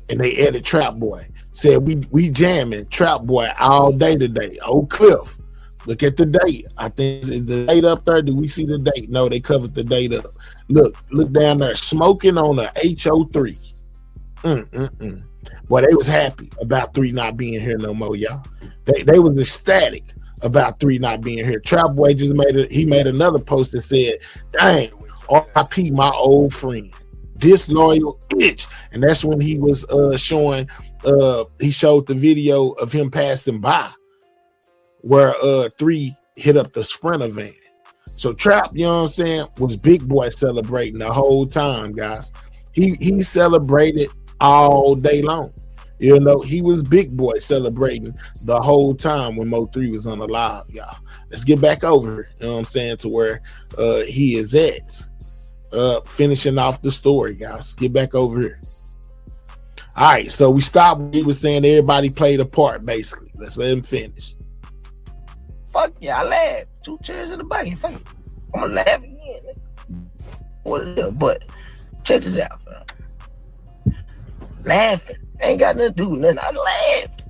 And they edit Trap Boy. Said we jamming Trap Boy all day today. Oak Cliff. Look at the date. I think is the date up there. Do we see the date? No, they covered the date up. Look down there, smoking on a HO3. Boy, they was happy about 3 not being here no more, y'all. They was ecstatic about 3 not being here. Trap Boy just made another post that said, dang, RIP my old friend. Disloyal bitch. And that's when he was showing he showed the video of him passing by where 3 hit up the Sprinter van. So Trap, you know what I'm saying, was big boy celebrating the whole time, guys. He celebrated all day long. He was big boy celebrating the whole time when Mo 3 was unalive, y'all. Let's get back over here, you know what I'm saying, to where he is at. Finishing off the story, guys. Get back over here. All right, so we stopped. He was saying everybody played a part, basically. Let's let him finish. Fuck yeah, I laughed. 2 chairs in the back. Fuck it. I'm gonna laugh again. What a little butt. Check this out, fam. Laughing. Ain't got nothing to do with nothing. I laughed.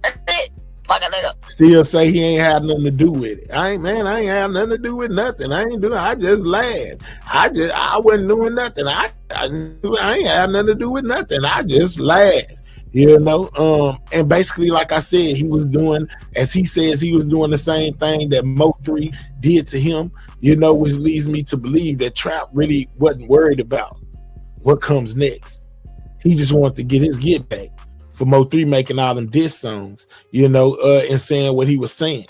That's it. Fuck it up. Still say he ain't had nothing to do with it. I ain't had nothing to do with nothing. I just laughed. I wasn't doing nothing. I ain't had nothing to do with nothing. I just laughed. You know, and basically, like I said, he was doing, as he says, he was doing the same thing that Mo3 did to him, you know, which leads me to believe that Trap really wasn't worried about what comes next. He just wanted to get his get back for Mo3 making all them diss songs, you know, and saying what he was saying.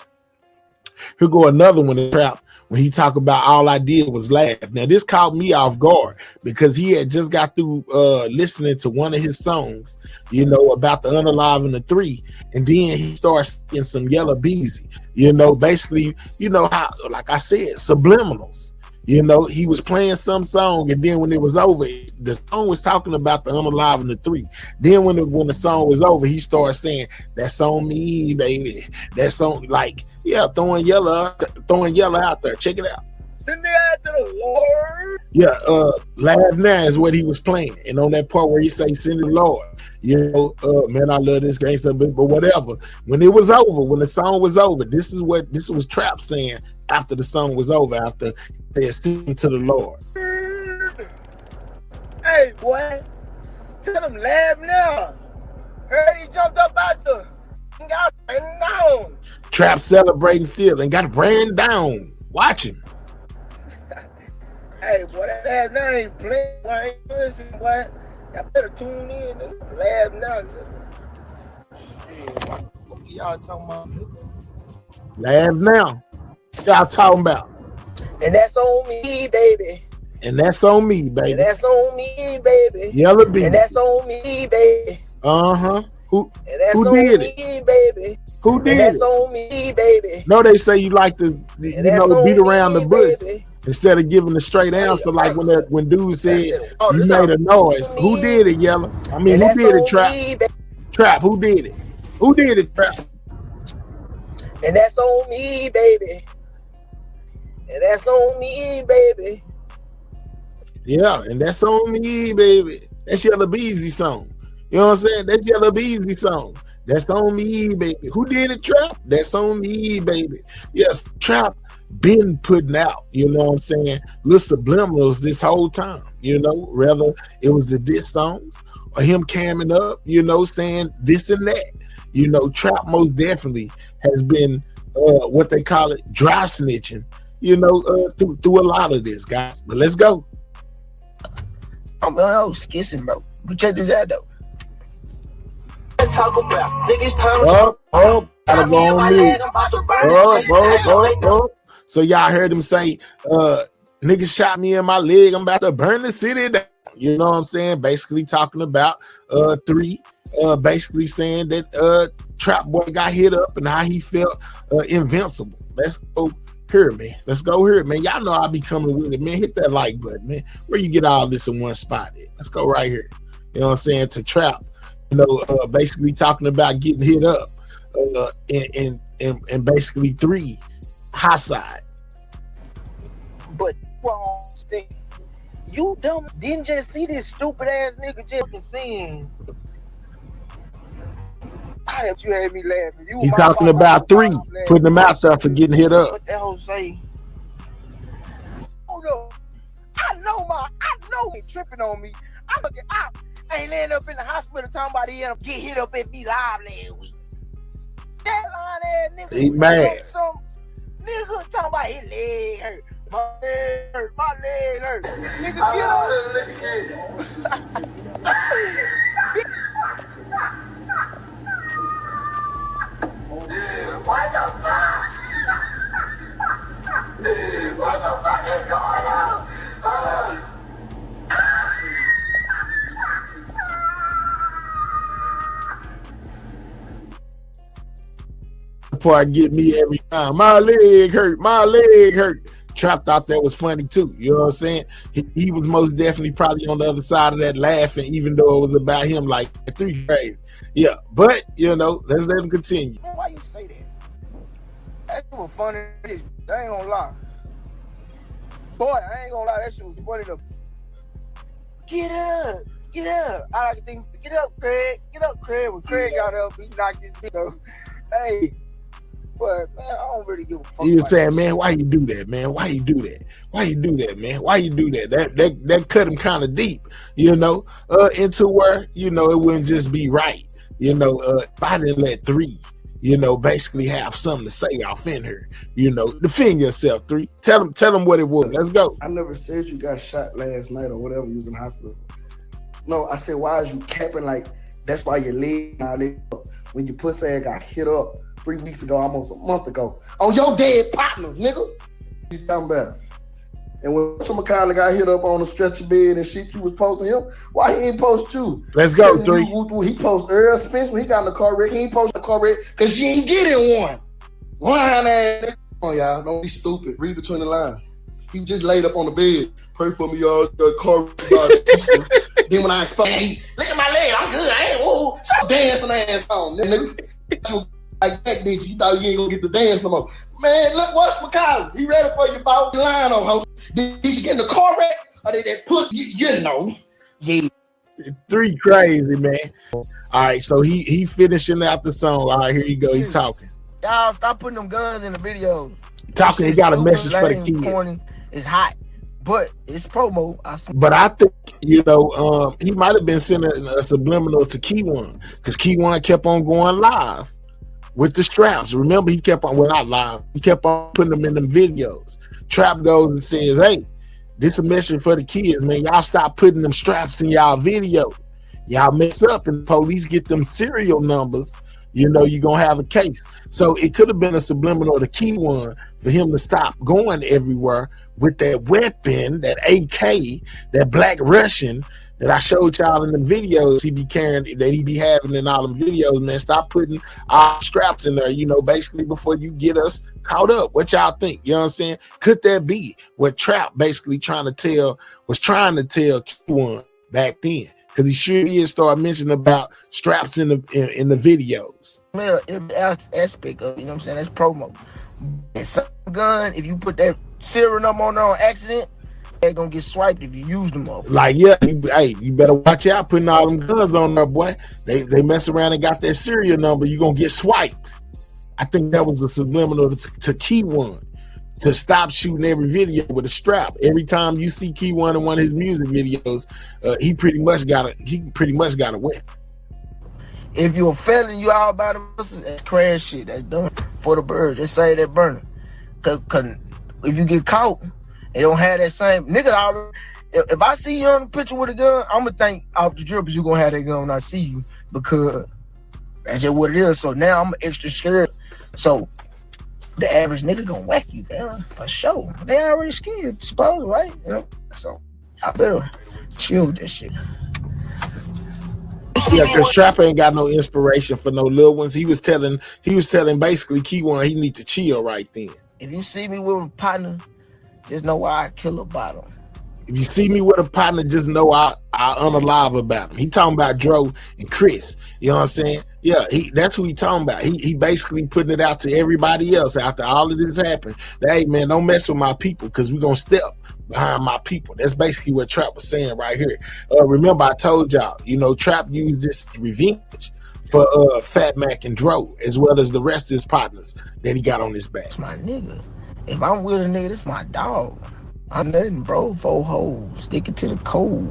Here go another one in Trap when he talked about all I did was laugh. Now this caught me off guard because he had just got through listening to one of his songs, you know, about the Unalive and the Three, and then he starts singing some Yellow Bezy, you know, basically, you know how, like I said, subliminals. You know, he was playing some song, and then when it was over, the song was talking about the Unalive and the Three. Then when the song was over, he started saying, "That's on me, baby." That song, like, yeah, throwing yellow out there. Check it out. Send it out to the Lord. Yeah, Laugh Now is what he was playing, and on that part where he say, "Send the Lord." You know, man, I love this gangster, but whatever. When it was over, when the song was over, this was Trap saying after the song was over, after they had sing to the Lord. Hey, boy, tell him Laugh Now. Heard he jumped up out the got ran down. Trap celebrating still and got ran down. Watch him. Hey, boy, that Laugh Now ain't playing. I ain't listening, boy. Y'all better tune in. Nigga. Laugh Now. Shit, what y'all talking about, nigga? Laugh Now. Y'all talking about. And that's on me, baby. And that's on me, baby. And that's on me, baby. Yellow Bezy. And that's on me, baby. Uh-huh. Who did it? Baby. Who did and that's it? on me, baby. No, they say you like to, you know, beat around the bush baby. instead of giving the straight answer. Like when dude said you made a noise. Who did it, Yellow? I mean, who did it, Trap? Trap, who did it? Who did it, Trap? And that's on me, baby. And that's on me, baby. Yeah, and that's on me, baby. That's Yellow Bezy song. You know what I'm saying? That's Yellow Bezy song. That's on me, baby. Who did it, Trap? That's on me, baby. Yes, Trap been putting out, you know what I'm saying, little subliminals this whole time, you know, whether it was the diss songs or him camming up, you know, saying this and that. You know, Trap most definitely has been what they call it, dry snitching, you know, through a lot of this, guys. But let's go. I'm skissing, bro. But check this out, though. Let's talk about biggest time. Gotta go on mute. So y'all heard him say, niggas shot me in my leg. I'm about to burn the city down. You know what I'm saying? Basically talking about Three. Basically saying that Trap Boy got hit up and how he felt invincible. Let's go here, man. Let's go here, man. Y'all know I'll be coming with it, man. Hit that like button, man. Where you get all this in one spot at? Let's go right here. You know what I'm saying? To Trap, you know, basically talking about getting hit up and basically Three high side. But you dumb didn't just see this stupid ass nigga just fucking sing. How did you have me laughing? You He's talking about Three, putting him out there for getting hit up. What the hell say? Hold up. I know he tripping on me. I ain't laying up in the hospital talking about he get hit up at me live last week. That line ass nigga. He mad. Nigga talking about his leg hurt. My leg hurt. Nigga, get up. What the fuck? What the fuck is going on? Part get me every time. My leg hurt. My leg hurt. Trap thought that was funny too. You know what I'm saying? He was most definitely probably on the other side of that laughing, even though it was about him like Three crazy. Yeah, but you know, let's let him continue. Why you say that? That shit was funny. I ain't gonna lie. Boy, I ain't gonna lie. That shit was funny to get up. I like to think, get up, Craig. Get up, Craig. When Craig got up, he knocked his video. Hey. But man, I don't really give a fuck. He was saying, man, why you do that, man? Why you do that? Why you do that, man? Why you do that? That cut him kind of deep, you know, into where, you know, it wouldn't just be right. you know, if I didn't let 3, you know, basically have something to say off in her, you know, defend yourself, 3. Tell them what it was. Let's go. I never said you got shot last night or whatever. You was in the hospital. No, I said, why is you capping like that's why your leg now when your pussy ass got hit up 3 weeks ago, almost a month ago, on your dead partners, nigga. What you talking about? And when McConnell got hit up on the stretcher bed and shit, you was posting him. Why he ain't post you? Let's go, 3. He post Earl Spence when he got in the car wreck. He ain't post the car wreck because she ain't getting one. Lying ass. Come on, y'all. Don't be stupid. Read between the lines. He just laid up on the bed. Pray for me, y'all. The car wreck. Then when I explain, hey, look at my leg. I'm good. I ain't woo. Stop dancing ass on, nigga. Like that, bitch. You thought you ain't gonna get the dance no more. Man, look, what's McConnell? He ready for you about the line on house. Did you get in the car wreck? Or did that pussy? You know. Yeah. 3 crazy, man. All right, so he finishing out the song. All right, here you go. He talking. Y'all stop putting them guns in the videos. Talking, he got a message for the kids. Corny. It's hot, but it's promo. But I think, you know, he might have been sending a subliminal to Key1 because Key1 kept on going live with the straps. Remember, he kept on, well, not live, he kept on putting them in them videos. Trap goes and says, hey, this a message for the kids, man. Y'all stop putting them straps in y'all video. Y'all mess up and the police get them serial numbers, you know, you're going to have a case. So it could have been a subliminal to Key1 for him to stop going everywhere with that weapon, that AK, that Black Russian that I showed y'all in the videos he be carrying, that he be having in all them videos, man. Stop putting our straps in there, you know, basically before you get us caught up. What y'all think? You know what I'm saying? Could that be what Trap basically was trying to tell Key1 back then? Because he sure did start mentioning about straps in the videos. Man, every aspect of it, you know what I'm saying? That's promo. And some gun, if you put that serial number on there on accident, they're gonna get swiped if you use them up. Like, yeah, you better watch out putting all them guns on there, boy. They mess around and got that serial number, you gonna get swiped. I think that was a subliminal to Key1 to stop shooting every video with a strap. Every time you see Key1 in one of his music videos, he pretty much got a weapon. If you're a felon, you all about it, that's crash shit. That's done for the birds. Just say that burning. Cause if you get caught, they don't have that same nigga already. If I see you on the picture with a gun, I'm gonna think off the dribble you gonna have that gun when I see you, because that's just what it is. So now I'm extra scared. So the average nigga gonna whack you, fella, for sure. They already scared, suppose, right? You know? So I better chill with that shit. Yeah, because Trap ain't got no inspiration for no little ones. He was telling basically Key1 he need to chill right then. If you see me with a partner, just know why I kill about him. If you see me with a partner, just know I unalive about him. He talking about Dro and Chris. You know what I'm saying? Yeah, that's who he talking about. He basically putting it out to everybody else after all of this happened. Hey, man, don't mess with my people because we're going to step behind my people. That's basically what Trap was saying right here. Remember, I told y'all, you know, Trap used this revenge for Fat Mac and Dro, as well as the rest of his partners that he got on his back. That's my nigga. If I'm with a nigga, that's my dog. I'm nothing, bro. 4 hoes. Sticking to the code.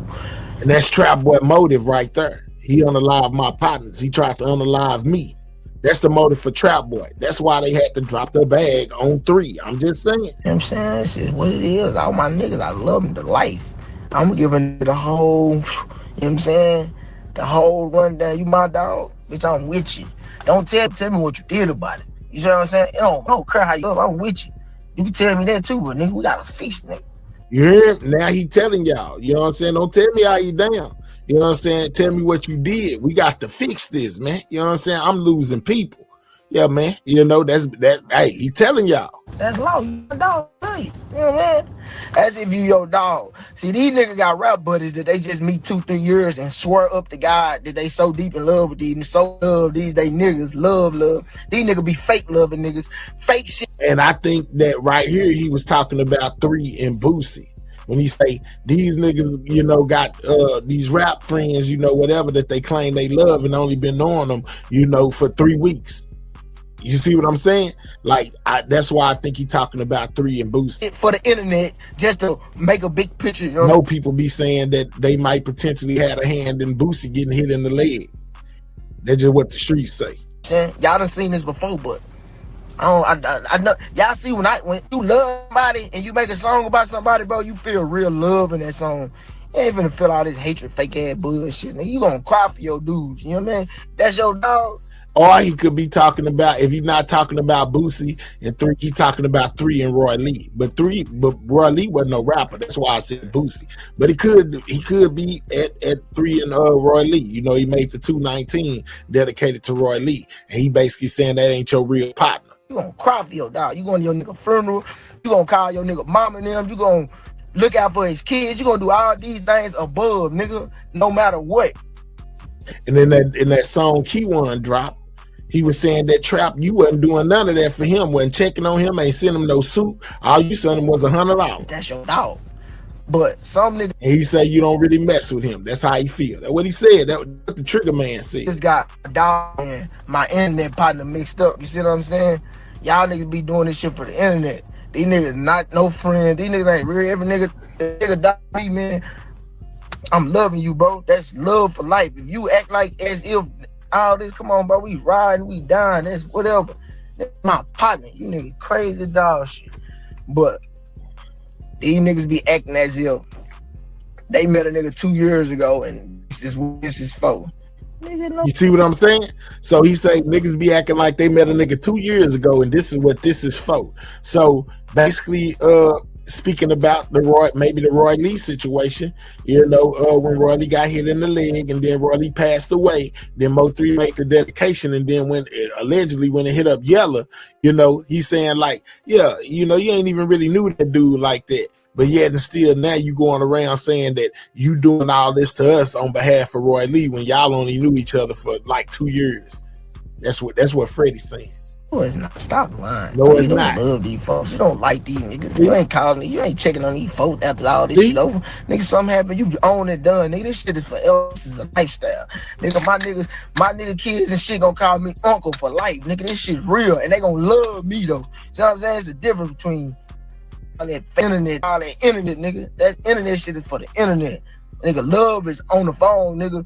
And that's Trap Boy motive right there. He unalive my partners. He tried to unalive me. That's the motive for Trap Boy. That's why they had to drop the bag on 3. I'm just saying. You know what I'm saying? That's just what it is. All my niggas, I love them to life. I'm giving the whole, you know what I'm saying? The whole rundown. You my dog? Bitch, I'm with you. Don't tell me what you did about it. You see what I'm saying? I don't care how you love. I'm with you. You can tell me that too, but nigga, we gotta fix nigga. You hear him? Now he telling y'all. You know what I'm saying? Don't tell me how you down. You know what I'm saying? Tell me what you did. We got to fix this, man. You know what I'm saying? I'm losing people. Yeah, man. You know, that's hey, he telling y'all. That's law. You a dog, really. You know what I mean? As if you your dog. See, these niggas got rap buddies that they just meet 2-3 years and swear up to God that they so deep in love with these and so love these. They niggas love. These niggas be fake loving niggas. Fake shit. And I think that right here he was talking about 3 and Boosie. When he say these niggas, you know, got these rap friends, you know, whatever that they claim they love and only been knowing them, you know, for 3 weeks. You see what I'm saying? Like, that's why I think he talking about 3 and Boosie. For the internet, just to make a big picture. You know, people be saying that they might potentially have a hand in Boosie getting hit in the leg. That's just what the streets say. Y'all done seen this before, but I know y'all see when you love somebody and you make a song about somebody, bro, you feel real love in that song. You ain't finna feel all this hatred, fake ass bullshit. Nigga, you gonna cry for your dudes. You know what I mean? That's your dog. Or he could be talking about, if he's not talking about Boosie and 3, he talking about 3 and Roy Lee. But Roy Lee wasn't no rapper. That's why I said Boosie. But he could be at 3 and Roy Lee. You know, he made the 219 dedicated to Roy Lee, and he basically saying that ain't your real partner. You gonna cry for your dog. You going to your nigga funeral. You gonna call your nigga mama and them. You gonna look out for his kids. You gonna do all these things above, nigga, no matter what. And then in that song Key One dropped, he was saying that Trap, you wasn't doing none of that for him, wasn't checking on him, ain't sending him no suit. All you sent him was $100. That's your dog. But some niggas, and he said you don't really mess with him. That's how he feel. That's what he said. That's what the Trigger Man said. Just got a dog and my internet partner mixed up. You see what I'm saying? Y'all niggas be doing this shit for the internet. These niggas not no friends. These niggas ain't real. Every nigga dog me, man. I'm loving you, bro. That's love for life. If you act like as if all this, come on, bro, we riding, we dying, that's whatever. That's my partner. You niggas crazy dog shit. But these niggas be acting as if they met a nigga 2 years ago and this is what this is for. Nigga, no. You see what I'm saying? So he say niggas be acting like they met a nigga 2 years ago and this is what this is for. So basically, speaking about the Roy Lee situation, you know, when Roy Lee got hit in the leg and then Roy Lee passed away, then Mo3 made the dedication, and then when it hit up Yella, you know, he's saying like, yeah, you know, you ain't even really knew that dude like that. But yet and still now you going around saying that you doing all this to us on behalf of Roy Lee when y'all only knew each other for like 2 years. That's what Freddie's saying. No, it's not. Stop lying. No, it's you not. Don't love these folks. You don't like these niggas. You ain't calling. You ain't checking on these folks after all this shit over. Nigga, something happened. You own it, done. Nigga, this shit is forever. This is a lifestyle. Nigga, my nigga kids and shit gonna call me uncle for life. Nigga, this shit real, and they gonna love me though. See what I'm saying? It's a difference between all that internet, nigga. That internet shit is for the internet. Nigga, love is on the phone, nigga.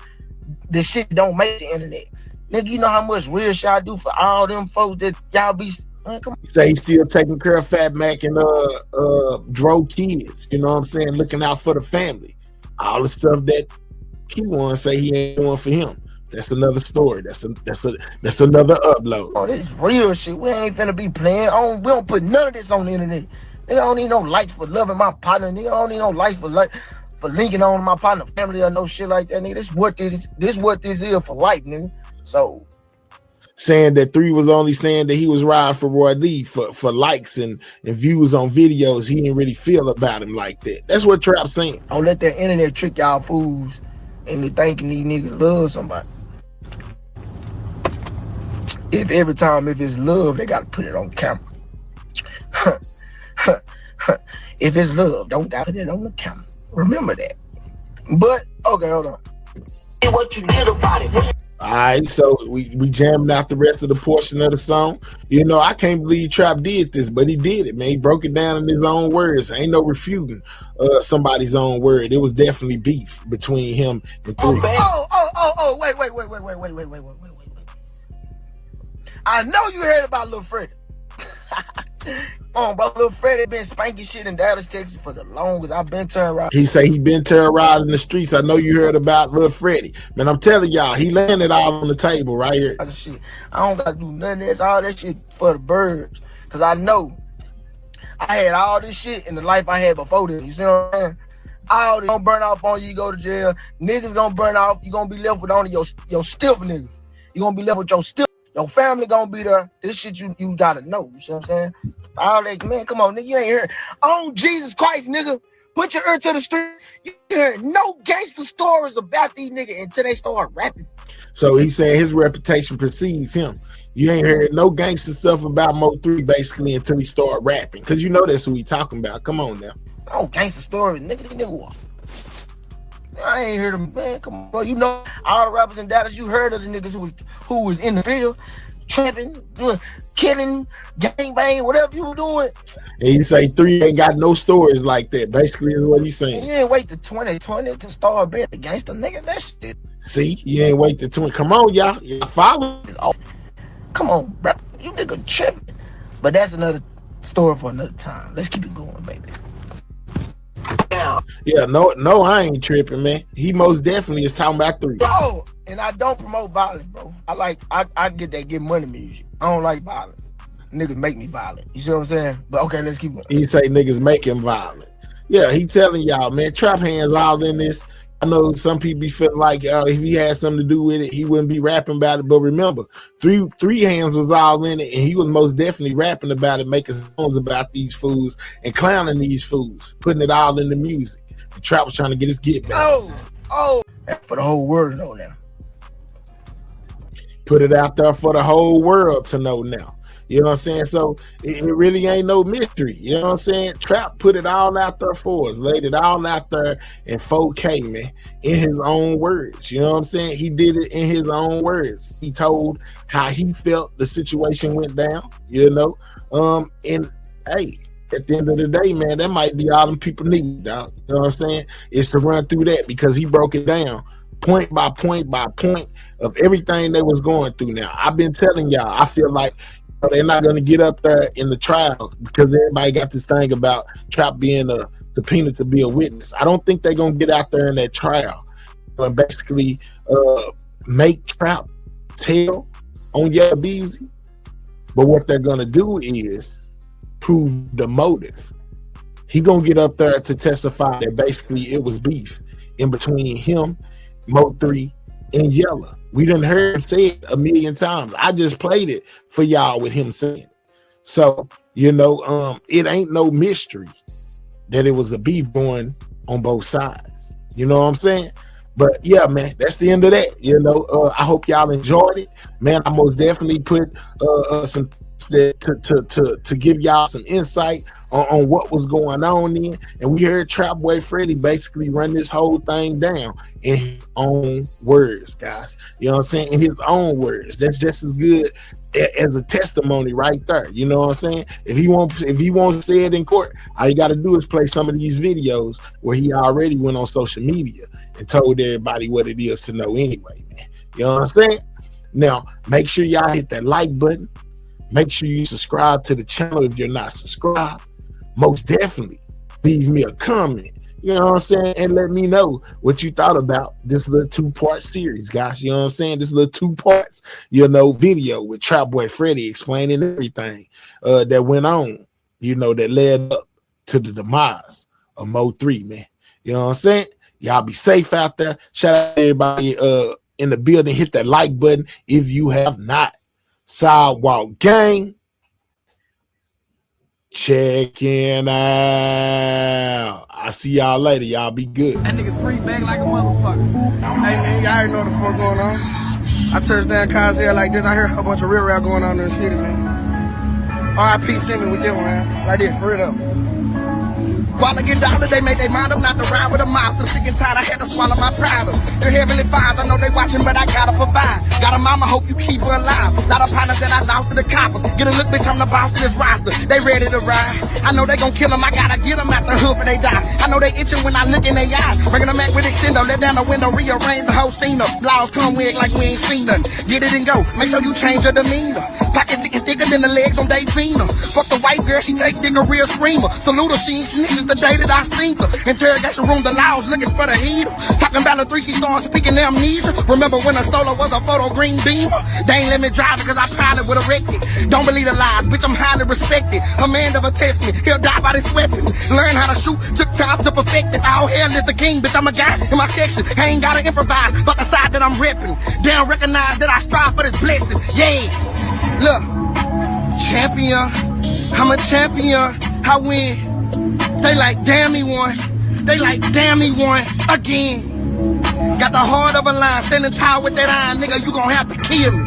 This shit don't make the internet. Nigga, you know how much real shit I do for all them folks that y'all be, man, come on. Say he's still taking care of Fat Mac and Dro kids, you know what I'm saying, looking out for the family. All the stuff that Q1 say he ain't doing for him. That's another story. That's another upload. Oh, this is real shit. We ain't finna be playing. We don't put none of this on the internet. Nigga, I don't need no likes for loving my partner. Nigga, I don't need no likes for linking on my partner family or no shit like that, nigga. This what this is for life, nigga. So saying that 3 was only saying that he was riding for Roy Lee for likes and views on videos, he didn't really feel about him like that. That's what Trap's saying. Don't let that internet trick y'all fools into thinking these niggas love somebody. If it's love, they gotta put it on camera. If it's love, don't gotta put it on the camera. Remember that. But okay, hold on. Hey, what you did about it? All right, so we jamming out the rest of the portion of the song. You know, I can't believe Trap did this, but he did it, man. He broke it down in his own words. Ain't no refuting somebody's own word. It was definitely beef between him and 3. Wait. I know you heard about Lil Freddy. Bro, Lil Freddy been spanking shit in Dallas, Texas for the longest. I've been terrorized. He say he been terrorizing the streets. I know you heard about Lil Freddy. Man, I'm telling y'all, he landed all on the table right here. Shit. I don't gotta do none of this. All that shit for the birds. Cause I know I had all this shit in the life I had before this. You see what I'm saying? All this gonna burn off on you, go to jail. Niggas gonna burn off. You gonna be left with only your stiff niggas. You gonna be left with your stiff. Your family gonna be there. This shit you gotta know. You see what I'm saying? All that, man, come on, nigga, you ain't heard. Oh, Jesus Christ, nigga. Put your ear to the street. You heard no gangster stories about these niggas until they start rapping. So he said his reputation precedes him. You ain't heard no gangster stuff about Mo3 basically until he start rapping. Cause you know that's who he talking about. Come on now. Oh, gangster stories, nigga. I ain't heard them, man. Come on, bro. You know all the rappers in Dallas. You heard of the niggas who was in the field. tripping, killing, gangbang, whatever you were doing. And he say 3 ain't got no stories like that. Basically, is what he's saying. You ain't wait to 2020 to start being a gangster, nigga. That shit. See, you ain't wait to 20. Come on, y'all follow. Oh, come on, bro. You nigga tripping. But that's another story for another time. Let's keep it going, baby. Yeah, no, I ain't tripping, man. He most definitely is talking about 3. Bro, and I don't promote violence, bro. I get that get money music. I don't like violence. Niggas make me violent. You see what I'm saying? But okay, let's keep going. He say niggas make him violent. Yeah, he telling y'all, man, Trap Hands all in this. I know some people be feeling like if he had something to do with it, he wouldn't be rapping about it. But remember, three Hands was all in it, and he was most definitely rapping about it, making songs about these fools and clowning these fools, putting it all in the music. The Trap was trying to get his get back. Oh, for the whole world to know now. Put it out there for the whole world to know now. You know what I'm saying? So it really ain't no mystery. You know what I'm saying? Trap put it all out there for us, laid it all out there in 4K, man, in his own words. You know what I'm saying? He did it in his own words. He told how he felt the situation went down, you know? And hey, at the end of the day, man, that might be all them people need, dog. You know what I'm saying? Is to run through that because he broke it down point by point by point of everything they was going through. Now, I've been telling y'all, I feel like they're not going to get up there in the trial because everybody got this thing about Trap being a subpoena to be a witness. I don't think they're going to get out there in that trial and basically make Trap tell on Bezy. But what they're going to do is prove the motive. He going to get up there to testify that basically it was beef in between him, Mo3, and Yella. We done heard him say it a million times. I just played it for y'all with him saying it. So, you know, it ain't no mystery that it was a beef going on both sides. You know what I'm saying? But yeah, man, that's the end of that. You know, I hope y'all enjoyed it. Man, I most definitely put some to give y'all some insight on what was going on then. And we heard Trap Boy Freddy basically run this whole thing down in his own words, guys. You know what I'm saying? In his own words. That's just as good as a testimony right there. You know what I'm saying? If he won't say it in court, all you got to do is play some of these videos where he already went on social media and told everybody what it is to know anyway, man. You know what I'm saying? Now, make sure y'all hit that like button. Make sure you subscribe to the channel if you're not subscribed. Most definitely leave me a comment, you know what I'm saying, and let me know what you thought about this little 2-part series, guys. You know what I'm saying? This little 2 parts, you know, video with Trap Boy Freddy explaining everything that went on, you know, that led up to the demise of Mo3, man. You know what I'm saying? Y'all be safe out there. Shout out to everybody in the building. Hit that like button if you have not. Sidewalk Gang. Checking out. I see y'all later. Y'all be good. That nigga 3 bag like a motherfucker. Hey man, y'all already know what the fuck going on. I touched down cars here like this. I heard a bunch of real rap going on in the city, man. R.I.P. sent me with them, man. Like this, for it up. Quality dollar, they made their mind up not to ride with a monster. Sick and tired, I had to swallow my pride. Your heavenly father, know they watching, but I gotta provide. Got a mama, hope you keep her alive. Lot of partners that I lost to the coppers. Get a look, bitch, I'm the boss of this roster. They ready to ride. I know they gon' kill them, I gotta get them out the hood for they die. I know they itching when I look in their eyes. Bringing them back with extendo, let down the window, rearrange the whole scene up. Laws come wig like we ain't seen none. Get it and go, make sure you change your demeanor. Pockets sitting thicker than the legs on Dayvina. Fuck the white girl, she take dick a real screamer. Salute her, she ain't snitches the day that I seen her. Interrogation room, the laws looking for the heater. Talking about the 3, she started speaking amnesia. Remember when a Stola was a photo green beamer? They ain't let me drive it cause I probably would've wrecked it. Don't believe the lies, bitch, I'm highly respected. A man never test me, he'll die by this weapon. Learn how to shoot, took time to perfect it. All hell is the king, bitch, I'm a guy in my section. I ain't gotta improvise, but the side that I'm repping. Damn, recognize that I strive for this blessing. Yeah, look, champion, I'm a champion, I win. They like, damn, he won. They like, damn, he won again. Got the heart of a lion, standing tall with that iron, nigga, you gon' have to kill me.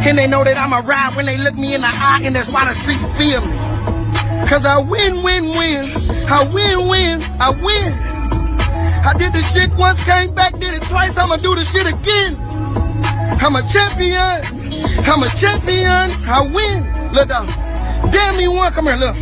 And they know that I'm a ride when they look me in the eye, and that's why the street feel me. Cause I win, win, win. I win, win, I win. I did this shit once, came back, did it twice, I'ma do this shit again. I'm a champion. I'm a champion, I win. Look dog. Damn me one, come here, look.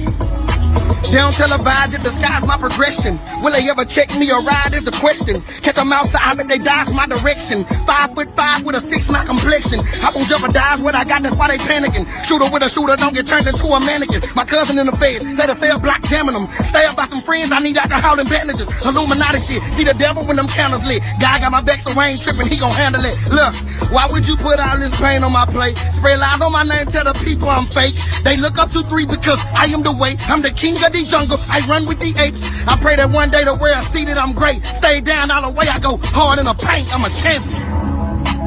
They don't televise it, disguise my progression. Will they ever check me or ride is the question. Catch them outside, but they dodge my direction. 5'5" with a 6'9" complexion. I won't jeopardize what I got, that's why they panicking. Shooter with a shooter, don't get turned into a mannequin. My cousin in the feds, say the cell block jamming them. Stay up by some friends, I need alcohol and bandages. Illuminati shit, see the devil when them candles lit. Guy got my back, so I ain't tripping, he gon' handle it. Look, why would you put all this pain on my plate? Spread lies on my name, tell the people I'm fake. They look up to 3 because I am the way. I'm the king of the jungle, I run with the apes. I pray that one day the world see that I'm great. Stay down all the way, I go hard in the paint. I'm a champion.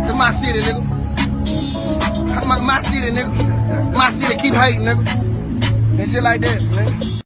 It's my city, nigga. My city, nigga. My city keep hating, nigga. And shit like that, nigga.